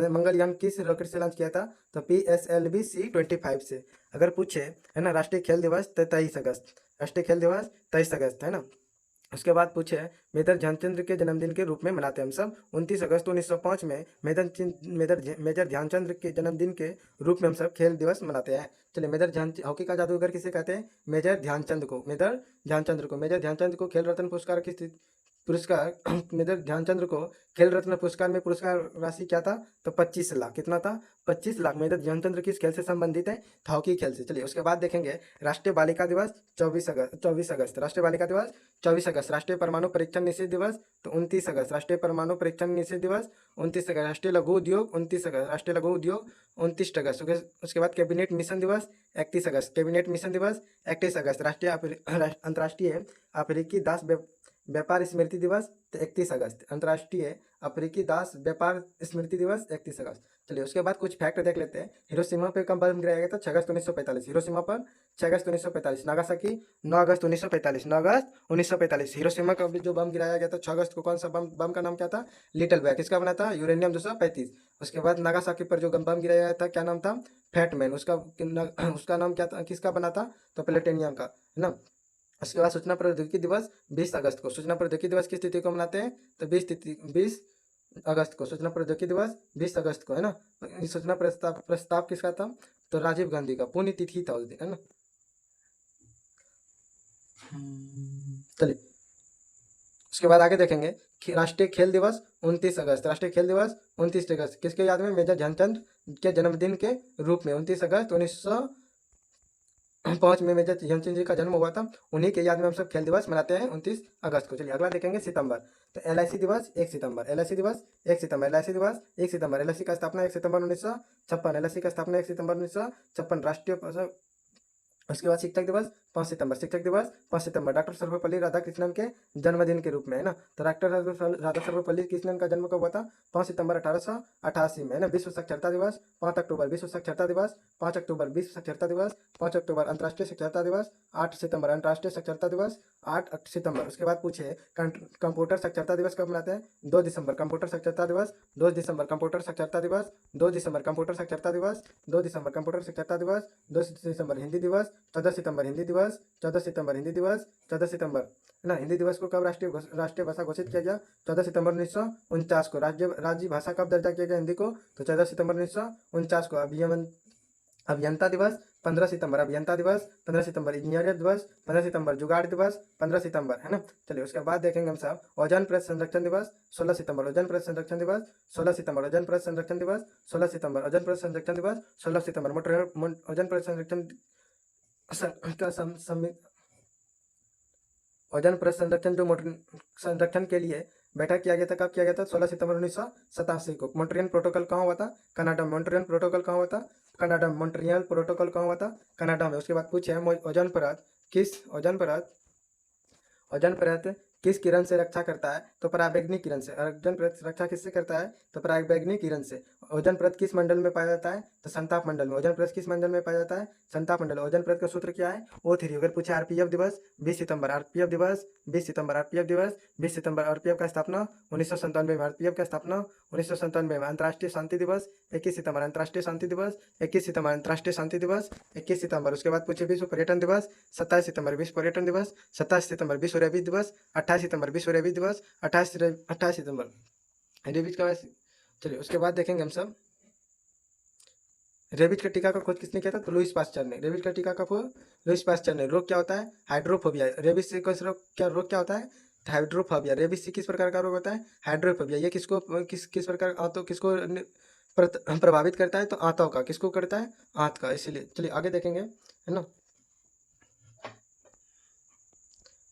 मंगलयान किस रॉकेट से लॉन्च किया था? तो PSLV C25 से। अगर पूछे है ना राष्ट्रीय खेल दिवस तो 23 अगस्त। राष्ट्रीय खेल दिवस 23 अगस्त है ना। उसके बाद पूछे मेजर ध्यानचंद के जन्मदिन के रूप में मनाते हैं हम सब 29 अगस्त 1905 में मेजर ध्यानचंद के जन्मदिन के रूप में हम सब खेल दिवस मनाते हैं। चलिए मेजर ध्यान हॉकी का जादूगर किसे कहते हैं? मेजर ध्यानचंद को खेल रत्न मेजर ध्यानचंद्र को खेल रत्न पुरस्कार में पुरस्कार राशि क्या था? तो 25 लाख। कितना था? 25 लाख। मेजर ध्यानचंद्र किस खेल से संबंधित है? तो हॉकी खेल से। चलिए उसके बाद देखेंगे राष्ट्रीय बालिका दिवस 24 अगस्त। राष्ट्रीय बालिका दिवस 24 अगस्त। राष्ट्रीय परमाणु परीक्षण निषेध दिवस तो 29 अगस्त। राष्ट्रीय परमाणु परीक्षण निषेध दिवस 29 अगस्त। राष्ट्रीय लघु उद्योग 29 अगस्त। राष्ट्रीय लघु उद्योग 29 अगस्त। उसके बाद कैबिनेट मिशन दिवस 31 अगस्त। कैबिनेट मिशन दिवस 31 अगस्त। अंतर्राष्ट्रीय अफ्रीकी दास व्यापार स्मृति दिवस तो 31 अगस्त। अंतर्राष्ट्रीय अफ्रीकी दास व्यापार स्मृति दिवस 31 अगस्त। चलिए उसके बाद कुछ फैक्ट देख लेते हैं। हिरोशिमा पे कब बम गिराया गया था? 6 अगस्त 1945। हिरोशिमा पर 6 अगस्त 1945। नागासाकी 9 अगस्त 1945। 9 अगस्त 1945। हिरोशिमा का भी जो बम गिराया गया था 6 अगस्त को, कौन सा बम का नाम क्या था? Little boy. किसका बना था? यूरेनियम 235। उसके बाद नागासाकी पर जो बम गिराया गया था क्या नाम था? फैटमैन। उसका नाम क्या था? किसका बना था? तो प्लेटेनियम का है ना। उसके बाद सूचना प्रौद्योगिकी दिवस 20 अगस्त को। सूचना प्रौद्योगिकी दिवस किस तिथि को मनाते हैं? तो 20 अगस्त को। सूचना प्रौद्योगिकी दिवस 20 अगस्त को है ना। सूचना प्रस्ताव किसका था? तो राजीव गांधी का। पुण्यतिथि था उस दिन है ना। चलिए उसके बाद आगे देखेंगे राष्ट्रीय खेल दिवस 29 अगस्त। राष्ट्रीय खेल दिवस 29 अगस्त किसके याद में? मेजर ध्यानचंद के जन्मदिन के रूप में 29 अगस्त 5 में मेजर ध्यानचंद जी का जन्म हुआ था, उन्हीं के याद में हम सब खेल दिवस मनाते हैं 29 अगस्त को। चलिए अगला देखेंगे सितंबर। तो LIC दिवस 1 सितंबर, LIC दिवस 1 सितंबर, LIC दिवस 1 सितंबर, LIC का स्थापना 1 सितंबर 1956, LIC का स्थापना 1 सितंबर 1956, राष्ट्रीय। उसके बाद शिक्षक दिवस 5 सितंबर, शिक्षक दिवस 5 सितंबर, डॉक्टर सर्वपल्ली राधाकृष्णन के जन्मदिन के रूप में, है ना। तो डॉक्टर राधा सर्वपल्ली कृष्णन का जन्म कब हुआ था? 5 सितंबर 1888 में, है ना। विश्व साक्षरता दिवस 5 अक्टूबर, विश्व साक्षरता दिवस 5 अक्टूबर, विश्व साक्षरता दिवस 5 अक्टूबर, अंतर्राष्ट्रीय साक्षरता दिवस 8 सितंबर, अंतर्राष्ट्रीय साक्षरता दिवस 8 सितंबर। उसके बाद पूछे कंप्यूटर साक्षरता दिवस कब मनाते हैं? 2 दिसंबर, कंप्यूटर साक्षरता दिवस 2 दिसंबर, कंप्यूटर साक्षरता दिवस 2 दिसंबर, कंप्यूटर साक्षरता दिवस 2 दिसंबर, कंप्यूटर साक्षरता दिवस 2 दिसंबर, हिंदी दिवस 14 सितंबर, हिंदी दिवस 14 सितंबर, हिंदी दिवस 14 सितंबर, है ना। हिंदी दिवस को कब राष्ट्रीय भाषा घोषित किया गया? 14 सितंबर 1949 को। राज्य भाषा कब दर्जा किया गया हिंदी को? तो 14 सितंबर 1949 को। अभियंता दिवस 15 सितंबर, अभियंता दिवस 15 सितंबर, इंजीनियर दिवस 15 सितंबर, जुगाड़ दिवस 15 सितंबर, है ना। चलिए उसके बाद देखेंगे हम साहब ओजोन परत संरक्षण दिवस 16 सितंबर, ओजोन परत संरक्षण दिवस 16 सितंबर, ओजोन परत संरक्षण दिवस 16 सितंबर, ओजोन परत संरक्षण दिवस 16 सितंबर, ओजोन परत संरक्षण का ओजोन परत संरक्षण जो संरक्षण के लिए बैठक किया गया था, कब किया गया था? 16 सितंबर 1987 को। मॉन्ट्रियल प्रोटोकॉल कहाँ हुआ था? कनाडा में। मॉन्ट्रियल प्रोटोकॉल कहाँ हुआ था? कनाडा में। मॉन्ट्रियल प्रोटोकॉल कहाँ हुआ था? कनाडा में। उसके बाद पूछे ओजोन परत किस किरण से रक्षा करता है? तो पराबैंगनी किरण से। ओजोन परत रक्षा किससे करता है? तो पराबैंगनी किरण से। ओजोन परत किस मंडल में पाया जाता है? तो संताप मंडल में। ओजोन परत किस मंडल में पाया जाता है? संताप मंडल। ओजोन परत का सूत्र क्या है? O3। अगर पूछे RPF दिवस 20 सितंबर, RPF दिवस 20 सितंबर, RPF दिवस 20 सितंबर, RPF का स्थापना 1997 में, RPF का स्थापना 1997 में। अंतर्राष्ट्रीय शांति दिवस 21 सितंबर, अंतर्राष्ट्रीय शांति दिवस 21 सितंबर, अंतर्राष्ट्रीय शांति दिवस 21 सितंबर। उसके बाद पूछे विश्व पर्यटन दिवस 27 सितंबर, विश्व पर्यटन दिवस 27 सितंबर, विश्व रेबीज दिवस 28 सितंबर, विश्व रेबीज दिवस 28 सितंबर, रेबीज का। चलिए उसके बाद देखेंगे हम सब रेबीज का टीका का खोज किसने किया था? तो लुईस पास्चर ने। रेबीज का टीका का खोज लुईस पास्चर ने। रोग क्या होता है? हाइड्रोफोबिया। रेबीज से रोग क्या होता है? हाइड्रोफोबिया। रेबीज से किस प्रकार का रोग होता है? हाइड्रोफोबिया। ये किस प्रकार तो किसको प्रभावित करता है? तो आंतों का। किसको करता है? आंत का। इसीलिए चलिए आगे देखेंगे, है ना।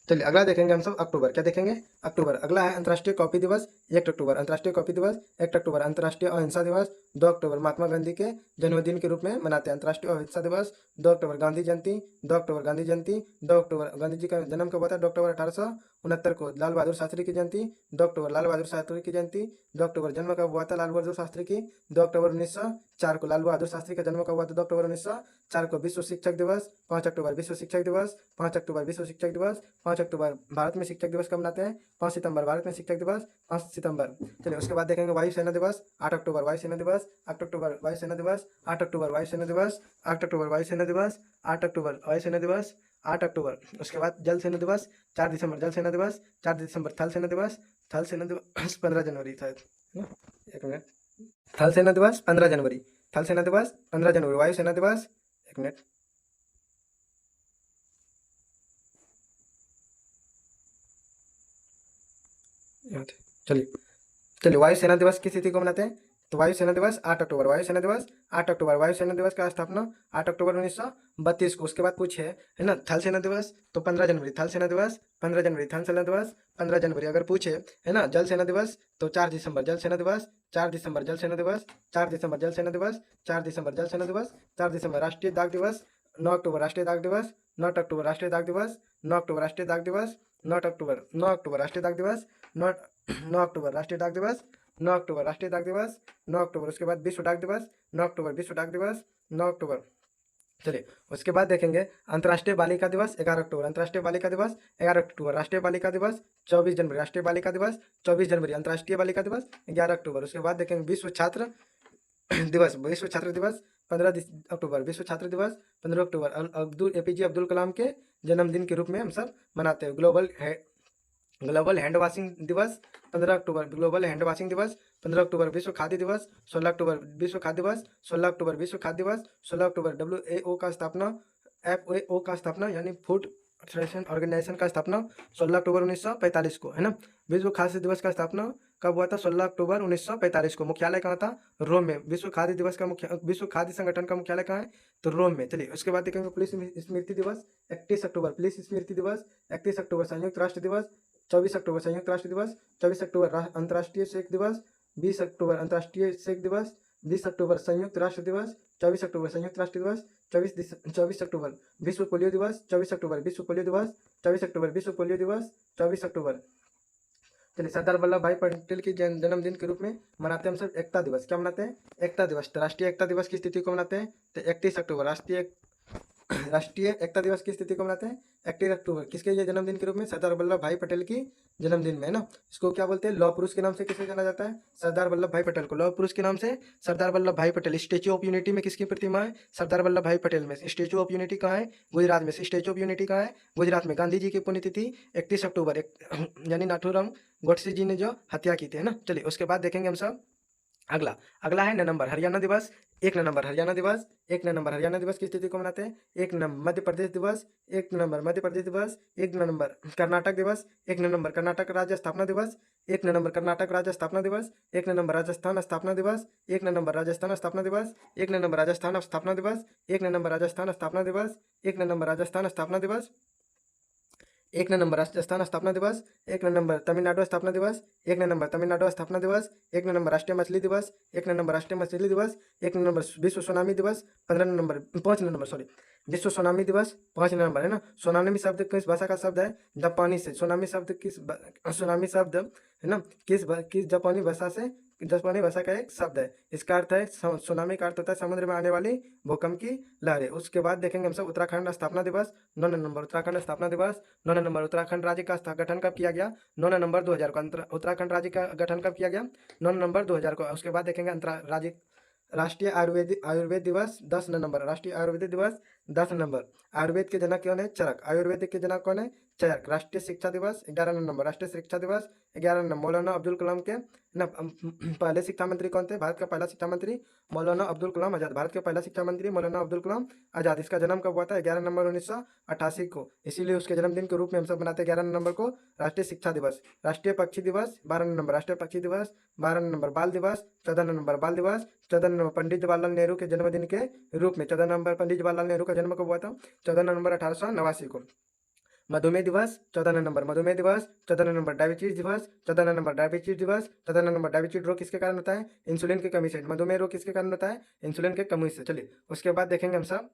चलिए अगला देखेंगे हम सब अक्टूबर। क्या देखेंगे? अक्टूबर। अगला है अंतर्राष्ट्रीय कॉफी दिवस 1 अक्टूबर, अंतर्राष्ट्रीय कॉफी दिवस 1 अक्टूबर, अंतर्राष्ट्रीय अहिंसा दिवस 2 अक्टूबर, महात्मा गांधी के जन्मदिन के रूप में मनाते हैं। अंतर्राष्ट्रीय अहिंसा दिवस 2 अक्टूबर, गांधी जयंती 2 अक्टूबर, गांधी जयंती 2 अक्टूबर। गांधी जी का जन्म कब हुआ था? 2 अक्टूबर 1869 को। लाल बहादुर शास्त्री की जयंती 2 अक्टूबर, लाल बहादुर शास्त्री की जयंती 2 अक्टूबर। जन्म कब हुआ था लाल बहादुर शास्त्री की? 2 अक्टूबर 1904 को। लाल बहादुर शास्त्री का जन्म कब हुआ था? 2 अक्टूबर 1904 को। विश्व शिक्षक दिवस 5 अक्टूबर, विश्व शिक्षक दिवस 5 अक्टूबर, विश्व शिक्षक दिवस 5 अक्टूबर। भारत में शिक्षक दिवस कब मनाते हैं? 5 सितंबर, भारत में शिक्षक दिवस 5 सितंबर। चलिए उसके बाद देखेंगे वायुसेना दिवस 8 अक्टूबर, वायुसेना दिवस 8 अक्टूबर, वायुसेना दिवस 8 अक्टूबर, वायुसेना दिवस 8 अक्टूबर, वायुसेना दिवस 8 अक्टूबर, वायुसेना दिवस 8 अक्टूबर। उसके बाद जल सेना दिवस 4 दिसंबर, जल सेना दिवस 4 दिसंबर। थल सेना दिवस 15 जनवरी था, है ना। एक मिनट। थल सेना दिवस 15 जनवरी, थल सेना दिवस 15 जनवरी। वायुसेना दिवस, एक मिनट। चलिए चलिए वायुसेना दिवस किस तिथि को मनाते हैं? तो वायुसेना दिवस 8 अक्टूबर, वायुसेना दिवस 8 अक्टूबर, वायुसेना दिवस का स्थापना 8 अक्टूबर 1932 को। उसके बाद पूछे, है ना, थल सेना दिवस तो 15 जनवरी, थल सेना दिवस 15 जनवरी, थल सेना दिवस 15 जनवरी। अगर पूछे, है ना, जल सेना दिवस तो 4 दिसंबर, जल सेना दिवस 4 दिसंबर, जल सेना दिवस 4 दिसंबर, जल सेना दिवस 4 दिसंबर, जल सेना दिवस 4 दिसंबर। राष्ट्रीय डाक दिवस 9 अक्टूबर, राष्ट्रीय डाक दिवस 9 अक्टूबर, राष्ट्रीय डाक दिवस 9 अक्टूबर, राष्ट्रीय डाक दिवस 9 अक्टूबर, 9 अक्टूबर, राष्ट्रीय डाक दिवस 9 अक्टूबर, राष्ट्रीय डाक दिवस 9 अक्टूबर, राष्ट्रीय डाक दिवस 9 अक्टूबर। उसके बाद विश्व डाक दिवस 9 अक्टूबर, विश्व डाक दिवस 9 अक्टूबर। चलिए उसके बाद देखेंगे अंतर्राष्ट्रीय बालिका दिवस 11 अक्टूबर, अंतर्राष्ट्रीय बालिका दिवस 11 अक्टूबर, राष्ट्रीय बालिका दिवस 24 जनवरी, राष्ट्रीय बालिका दिवस 24 जनवरी, अंतर्राष्ट्रीय बालिका दिवस 11 अक्टूबर। उसके बाद देखेंगे विश्व छात्र दिवस, विश्व छात्र दिवस 15 अक्टूबर, विश्व छात्र दिवस 15 अक्टूबर। APJ अब्दुल कलाम के जन्मदिन के रूप में हम सब मनाते हैं। ग्लोबल हैंड वॉशिंग दिवस 15 अक्टूबर, ग्लोबल हैंड वॉशिंग दिवस 15 अक्टूबर। विश्व खाद्य दिवस 16 अक्टूबर, विश्व खाद्य दिवस 16 अक्टूबर, विश्व खाद्य दिवस 16 अक्टूबर। WAO का स्थापना, FAO का स्थापना यानी फूड फेडरेशन ऑर्गेनाइजेशन का स्थापना 16 अक्टूबर 1945 को, है ना। विश्व खाद्य दिवस का स्थापना कब हुआ था? 16 अक्टूबर 1945 को। मुख्यालय कहाँ था? रोम में। विश्व खाद्य संगठन का मुख्यालय कहाँ है? तो रोम में। चलिए उसके बाद देखेंगे पुलिस स्मृति दिवस 31 अक्टूबर, पुलिस स्मृति दिवस 31 अक्टूबर, संयुक्त राष्ट्र दिवस 24 अक्टूबर, संयुक्त राष्ट्र दिवस 24 अक्टूबर, अंतर्राष्ट्रीय शेख दिवस 20 अक्टूबर, अंतर्राष्ट्रीय शेख दिवस 20 अक्टूबर, संयुक्त राष्ट्र दिवस 24 अक्टूबर, संयुक्त राष्ट्र दिवस 24 अक्टूबर, विश्व पोलियो दिवस 24 अक्टूबर, विश्व पोलियो दिवस 24 अक्टूबर, विश्व पोलियो दिवस 24 अक्टूबर। चलिए सरदार वल्लभ भाई पटेल की जन्मदिन के रूप में मनाते हैं हम सब एकता दिवस। क्या मनाते हैं? एकता दिवस। तो राष्ट्रीय एकता दिवस की स्थिति को मनाते हैं तो 31 अक्टूबर। राष्ट्रीय एकता दिवस की स्थिति को मनाते हैं 31 अक्टूबर। किसके ये जन्मदिन के रूप में? सरदार वल्लभ भाई पटेल की जन्मदिन में, है ना। इसको क्या बोलते हैं? लौह पुरुष के नाम से किसे जाना जाता है? सरदार वल्लभ भाई पटेल को लौह पुरुष के नाम से सरदार वल्लभ भाई पटेल। स्टेच्यू ऑफ यूनिटी में किसकी प्रतिमा है? सरदार वल्लभ भाई पटेल में। स्टेच्यू ऑफ यूनिटी कहाँ है? गुजरात में। स्टेच्यू ऑफ यूनिटी कहाँ है? गुजरात में। गांधी जी की पुण्यतिथि 31 अक्टूबर, यानी नाथूराम गोडसे जी ने जो हत्या की थी, है ना। चलिए उसके बाद देखेंगे हम सब अगला। अगला है नवंबर हरियाणा दिवस। 1 नवंबर हरियाणा दिवस। 1 नवंबर हरियाणा दिवस की स्थिति को मनाते हैं। 1 नवंबर मध्य प्रदेश दिवस। 1 नवंबर मध्य प्रदेश दिवस। 1 नवंबर कर्नाटक दिवस। 1 नवंबर कर्नाटक राज्य स्थापना दिवस। 1 नवंबर कर्नाटक राज्य स्थापना दिवस। 1 नवंबर राजस्थान स्थापना दिवस। 1 नवंबर राजस्थान स्थापना दिवस। 1 नवंबर राजस्थान स्थापना दिवस। 1 नवंबर राजस्थान स्थापना दिवस। 1 नवंबर राजस्थान स्थापना दिवस। 1 नवंबर राजस्थान स्थापना दिवस। 1 नवंबर तमिलनाडु स्थापना दिवस। 1 नवंबर तमिलनाडु स्थापना दिवस। 1 नवंबर राष्ट्रीय मछली दिवस। 1 नवंबर राष्ट्रीय मछली दिवस। 1 नवंबर विश्व सुनामी दिवस। 5 नवंबर सॉरी, विश्व सुनामी दिवस 5 नवंबर, है ना। सुनामी शब्द किस भाषा का शब्द है? जापानी से। सुनामी शब्द सुनामी शब्द, है ना, किस जापानी भाषा का एक शब्द है। इसका अर्थ है सुनामी का अर्थ होता है समुद्र में आने वाली भूकंप की लहरें। उसके बाद देखेंगे हम सब उत्तराखंड स्थापना दिवस 9 नवंबर। उत्तराखंड स्थापना दिवस 9 नवंबर। उत्तराखंड राज्य का गठन कब किया गया? 9 नवंबर 2000 को। उत्तराखंड राज्य का गठन कब किया गया? 9 नवंबर 2000 को। उसके बाद देखेंगे राष्ट्रीय आयुर्वेद दिवस 10 नवंबर। राष्ट्रीय आयुर्वेद दिवस 10 नवंबर। आयुर्वेद के जनक कौन है? चरक। आयुर्वेद के जनक कौन है? चरक। राष्ट्रीय शिक्षा दिवस 11 नवंबर। राष्ट्रीय शिक्षा दिवस 11 नवंबर। मौलाना अब्दुल कलाम के ना पहले शिक्षा मंत्री कौन थे? भारत का पहला शिक्षा मंत्री मौलाना अब्दुल कलाम आजाद। भारत के पहला शिक्षा मंत्री मौलाना अब्दुल कलाम आजाद। इसका जन्म कब हुआ था? 11 नवंबर 1988 को। इसीलिए उसके जन्मदिन के रूप में हम सब मनाते हैं 11 नवंबर को राष्ट्रीय शिक्षा दिवस। राष्ट्रीय पक्षी दिवस 12 नवंबर। राष्ट्रीय पक्षी दिवस 12 नवंबर। बाल दिवस 14 नवंबर। बाल दिवस 14 नवंबर। पंडित जवाहरलाल नेहरू के जन्मदिन के रूप में 14 नवंबर पंडित जवाहरलाल नेहरू का जन्म कब हुआ था? 14 नवंबर 1889 को। मधुमेह दिवस 14 नवंबर। मधुमेह दिवस 14 नवंबर। डायबिटीज दिवस 14 नवंबर। डायबिटीज दिवस 14 नवंबर। डायबिटीज रोग किसके कारण होता है? इंसुलिन की कमी से। मधुमेह रोग किसके कारण होता है? इंसुलिन की कमी से। चलिए उसके बाद देखेंगे हम सब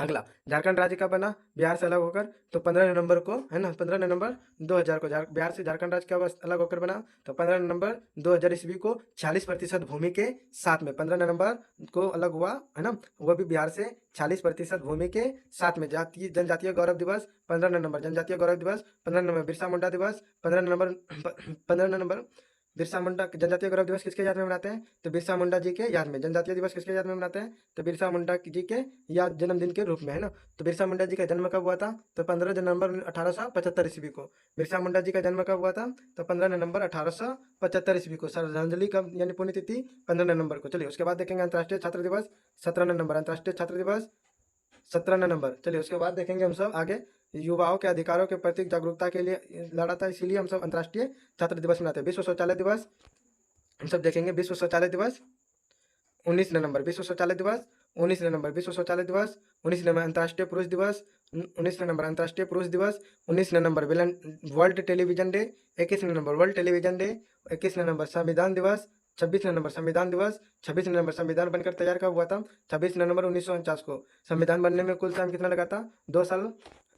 अगला। झारखंड राज्य कब बना बिहार से अलग होकर? तो 15 नवंबर को, है ना। 15 नवंबर 2000 को बिहार से झारखंड राज्य कब अलग होकर बना? तो 15 नवंबर 2000 ईस्वी को 46% भूमि के साथ में 15 नवंबर को अलग हुआ, है ना। वो भी बिहार से 46% भूमि के साथ में। जनजातीय गौरव दिवस 15 नवंबर। जनजातीय गौरव दिवस 15 नवंबर। बिरसा मुंडा दिवस 15 नवंबर बिरसा मुंडा जनजातीय गौरव दिवस किसके याद में मनाते हैं? तो बिरसा मुंडा जी के याद में। जनजातीय दिवस किसके याद में मनाते हैं? तो बिरसा मुंडा जी के याद जन्मदिन के रूप में, है ना। तो बिरसा मुंडा जी का जन्म कब हुआ था? तो 15 नवंबर 1875 ईस्वी को। बिरसा मुंडा जी का जन्म कब हुआ था? तो 15 नवंबर 1875 ईस्वी को। श्रद्धांजलि कब, यानी पुण्यतिथि 15 नवंबर को। चलिए उसके बाद देखेंगे अंतर्राष्ट्रीय छात्र दिवस 17 नवंबर। अंतर्राष्ट्रीय छात्र दिवस 17 नवंबर। चलिए उसके बाद देखेंगे हम सब आगे युवाओं के अधिकारों के प्रति जागरूकता के लिए लड़ा था, इसीलिए हम सब अंतर्राष्ट्रीय छात्र दिवस मनाते हैं। विश्व शौचालय दिवस हम सब देखेंगे। विश्व शौचालय दिवस 19 नवंबर। विश्व शौचालय दिवस 19 नवंबर। विश्व शौचालय दिवस 19 नवंबर। अंतर्राष्ट्रीय पुरुष दिवस 19 नवंबर। अंतर्राष्ट्रीय पुरुष दिवस 19 नवंबर। वर्ल्ड टेलीविजन डे 21 नवंबर। वर्ल्ड टेलीविजन डे 21 नवंबर। संविधान दिवस 26 नवंबर। संविधान दिवस 26 नवंबर। संविधान बनकर तैयार कब हुआ था? 26 नवंबर 1949 को। संविधान बनने में कुल टाइम कितना लगा था? 2 साल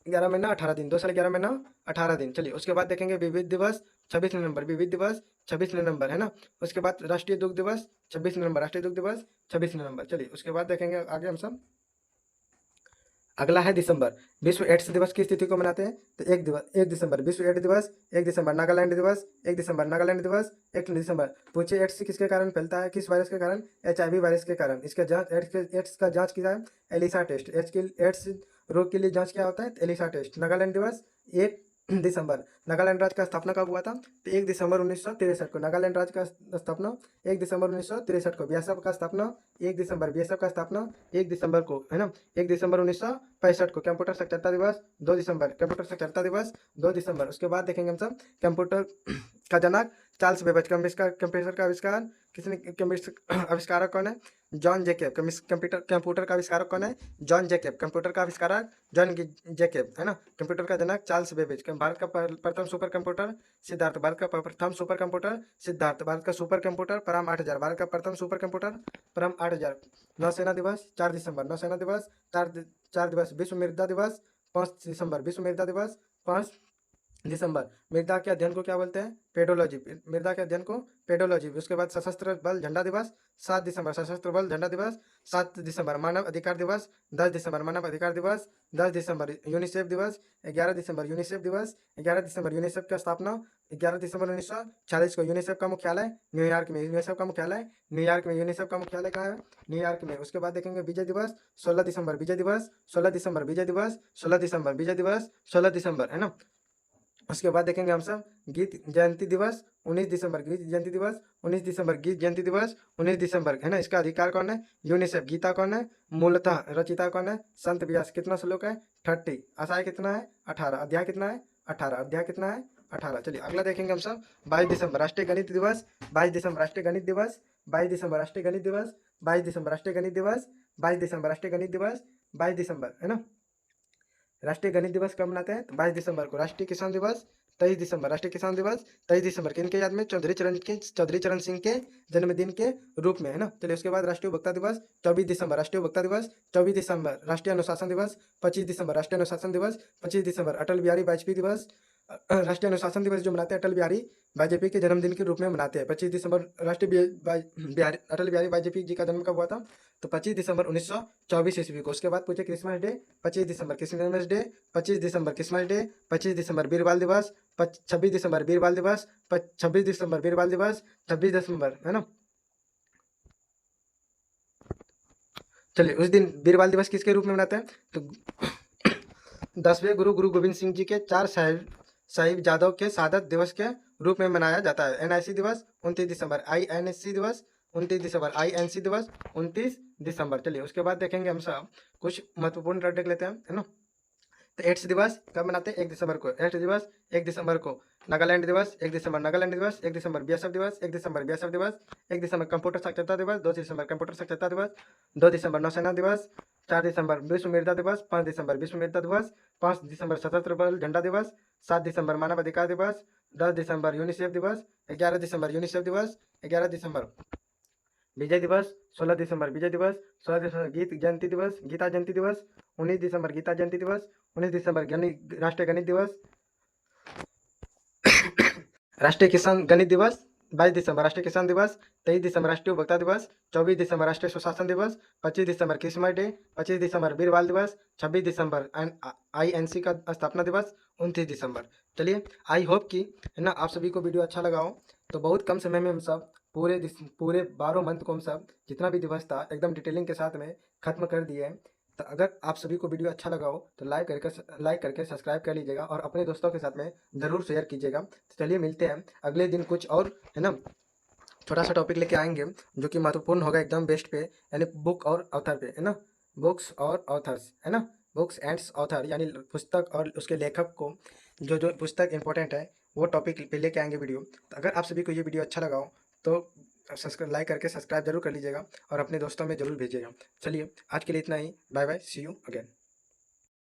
11 महीना 18 दिन। 2 साल 11 महीना 18 दिन। चलिए उसके बाद देखेंगे विविध दिवस 26 नवंबर। विविध दिवस 26 नवंबर, है ना। उसके बाद राष्ट्रीय दुग्ध दिवस 26 नवंबर। राष्ट्रीय दुग्ध दिवस 26 नवंबर। चलिए उसके बाद देखेंगे आगे हम सब अगला है दिसंबर। विश्व एड्स दिवस की स्थिति को मनाते हैं तो 1 दिसंबर विश्व एड्स दिवस। 1 दिसंबर नागालैंड दिवस। 1 दिसंबर नागालैंड दिवस। 1 दिसंबर। पूछिए एड्स किसके कारण फैलता है? किस वायरस के कारण? HIV वायरस के कारण। इसका जांच एड्स का जांच किया है एलिसा टेस्ट। एड्स रोग के लिए जांच क्या होता है? Elisa test. नागालैंड दिवस 1 दिसंबर। नागालैंड राज्य का स्थापना कब हुआ था? तो 1 दिसंबर 1963 को। नागालैंड राज्य का स्थापना 1 दिसंबर 1963 को। बीएसएफ का स्थापना 1 दिसंबर। बीएसएफ का स्थापना 1 दिसंबर को, है ना। 1 दिसंबर 1965 को। कंप्यूटर साक्षरता दिवस 2 दिसंबर। कंप्यूटर साक्षरता दिवस 2 दिसंबर। उसके बाद देखेंगे हम सब कंप्यूटर का जनक चार्ल्स बेबेज कंप्यूटर का आविष्कार किसने आविष्कारक कौन है? John Jacob. कंप्यूटर कंप्यूटर का आविष्कारक कौन है? John Jacob. कंप्यूटर का आविष्कारक जॉन जैकब, है ना। कंप्यूटर का जनक चार्ल्स बेबेज। भारत का प्रथम सुपर कंप्यूटर सिद्धार्थ। भारत का प्रथम सुपर कंप्यूटर सिद्धार्थ। भारत का सुपर कंप्यूटर परम 8000। भारत का प्रथम सुपर कंप्यूटर परम 8000। नौसेना दिवस 4 दिसंबर। नौसेना दिवस 4 दिवस। विश्व मृदा दिवस 5 दिसंबर। विश्व मृदा दिवस 5 दिसंबर। मृदा के अध्ययन को क्या बोलते हैं? पेडोलॉजी। मृदा के अध्ययन को पेडोलॉजी। उसके बाद सशस्त्र बल झंडा दिवस 7 दिसंबर। सशस्त्र बल झंडा दिवस 7 दिसंबर। मानव अधिकार दिवस 10 दिसंबर। मानव अधिकार दिवस 10 दिसंबर। यूनिसेफ दिवस 11 दिसंबर। यूनिसेफ दिवस 11 दिसंबर। यूनिसेफ की स्थापना 11 दिसंबर 1946 को। यूनिसेफ का मुख्यालय न्यूयॉर्क में। यूनिसेफ का मुख्यालय न्यूयॉर्क में। यूनिसेफ का मुख्यालय कहाँ है? न्यूयॉर्क में। उसके बाद देखेंगे विजय दिवस 16 दिसंबर। विजय दिवस 16 दिसंबर। विजय दिवस 16 दिसंबर। विजय दिवस 16 दिसंबर, है ना। उसके बाद देखेंगे हम सब गीत जयंती दिवस 19 दिसंबर। गीत जयंती दिवस 19 दिसंबर। गीत जयंती दिवस 19 दिसंबर, है ना। इसका अधिकार कौन है? यूनिसेफ। गीता कौन है? मूलतः। रचिता कौन है? संत व्यास। कितना श्लोक है? 30। अध्याय कितना है? 18। अध्याय कितना है? 18। अध्याय कितना है? 18। चलिए अगला देखेंगे हम सब 22 दिसंबर राष्ट्रीय गणित दिवस। 22 दिसंबर राष्ट्रीय गणित दिवस। 22 दिसंबर राष्ट्रीय गणित दिवस। 22 दिसंबर राष्ट्रीय गणित दिवस। 22 दिसंबर राष्ट्रीय गणित दिवस। 22 दिसंबर, है ना। राष्ट्रीय गणित दिवस कब मनाते हैं? तो 22 दिसंबर को। राष्ट्रीय किसान दिवस 23 दिसंबर। राष्ट्रीय किसान दिवस 23 दिसंबर किनके याद में? चौधरी चरण सिंह के जन्मदिन के रूप में, है ना। चलिए उसके बाद राष्ट्रीय उपभोक्ता दिवस 24 दिसंबर। राष्ट्रीय उपभोक्ता दिवस 24 दिसंबर। राष्ट्रीय अनुशासन दिवस 25 दिसंबर। राष्ट्रीय अनुशासन दिवस 25 दिसंबर। अटल बिहारी वाजपेयी दिवस राष्ट्रीय अनुशासन दिवस जो मनाते हैं अटल बिहारी वाजपेयी के जन्मदिन के रूप में मनाते हैं। 25 दिसंबर राष्ट्रीय बिहारी अटल बिहारी वाजपेयी जी का जन्म कब हुआ था? तो 25 दिसंबर 1924 ईस्वी को। उसके बाद पूछे क्रिसमस डे 25 दिसंबर। क्रिसमस डे 25 दिसंबर। क्रिसमस डे 25 दिसंबर। बीर बाल दिवस 26 दिसंबर। बीर बाल दिवस 26 दिसंबर। बीर बाल दिवस 26 दिसंबर, है ना। चलिए उस दिन बीर बाल दिवस किसके रूप में मनाते हैं? तो 10वें गुरु गुरु गोविंद सिंह जी के 4 साहिबजादों के शहादत दिवस के रूप में मनाया जाता है। एनआईसी दिवस 29 दिसंबर। आईएनसी दिवस 29 दिसंबर। आईएनसी दिवस 29 दिसंबर। चलिए उसके बाद देखेंगे हम सब कुछ महत्वपूर्ण डेट देख लेते हैं, है ना। तो एड्स दिवस कब मनाते हैं? 1 दिसंबर को। एड्स दिवस 1 दिसंबर को। नागालैंड दिवस 1 दिसंबर। नागालैंड दिवस 1 दिसंबर। बीएसएफ दिवस 1 दिसंबर। बीएसएफ दिवस 1 दिसंबर। कंप्यूटर साक्षरता दिवस 2 दिसंबर। कंप्यूटर साक्षरता दिवस 2 दिसंबर। नौसेना दिवस 4 दिसंबर। विश्व मृदा दिवस 5 दिसंबर। विश्व मृदा दिवस 5 दिसंबर। सशस्त्र बल झंडा दिवस 7 दिसंबर। मानव अधिकार दिवस 10 दिसंबर। यूनिसेफ दिवस 11 दिसंबर। यूनिसेफ दिवस 11 दिसंबर। विजय दिवस 16 दिसंबर। विजय दिवस 16 दिसंबर। गीत जयंती दिवस गीता जयंती दिवस 19 दिसंबर। गीता जयंती दिवस 19 दिसंबर। गणित राष्ट्रीय गणित दिवस राष्ट्रीय किसान गणित दिवस 22 दिसंबर। राष्ट्रीय किसान दिवस 23 दिसंबर। राष्ट्रीय उपभोक्ता दिवस 24 दिसंबर। राष्ट्रीय सुशासन दिवस 25 दिसंबर। क्रिसमस डे 25 दिसंबर। वीर बाल दिवस 26 दिसंबर। एंड आईएनसी का स्थापना दिवस 29 दिसंबर। चलिए आई होप कि, है ना, आप सभी को वीडियो अच्छा लगा हो। तो बहुत कम समय में हम सब पूरे 12 मंथ को हम सब जितना भी दिवस था एकदम डिटेलिंग के साथ में खत्म कर दिए हैं। तो अगर आप सभी को वीडियो अच्छा लगा हो तो लाइक करके सब्सक्राइब कर लीजिएगा और अपने दोस्तों के साथ में ज़रूर शेयर कीजिएगा। तो चलिए मिलते हैं अगले दिन कुछ और, है ना, छोटा सा टॉपिक लेके आएंगे जो कि महत्वपूर्ण होगा एकदम बेस्ट पे, यानी बुक और ऑथर पे, है ना। बुक्स और ऑथर्स, है ना। बुक्स एंड्स ऑथर यानी पुस्तक और उसके लेखक को जो जो पुस्तक इंपॉर्टेंट है वो टॉपिक पे लेके आएंगे वीडियो। तो अगर आप सभी को ये वीडियो अच्छा लगा हो तो लाइक करके सब्सक्राइब जरूर कर लीजिएगा और अपने दोस्तों में जरूर भेजिएगा। चलिए आज के लिए इतना ही। Bye bye, see you again.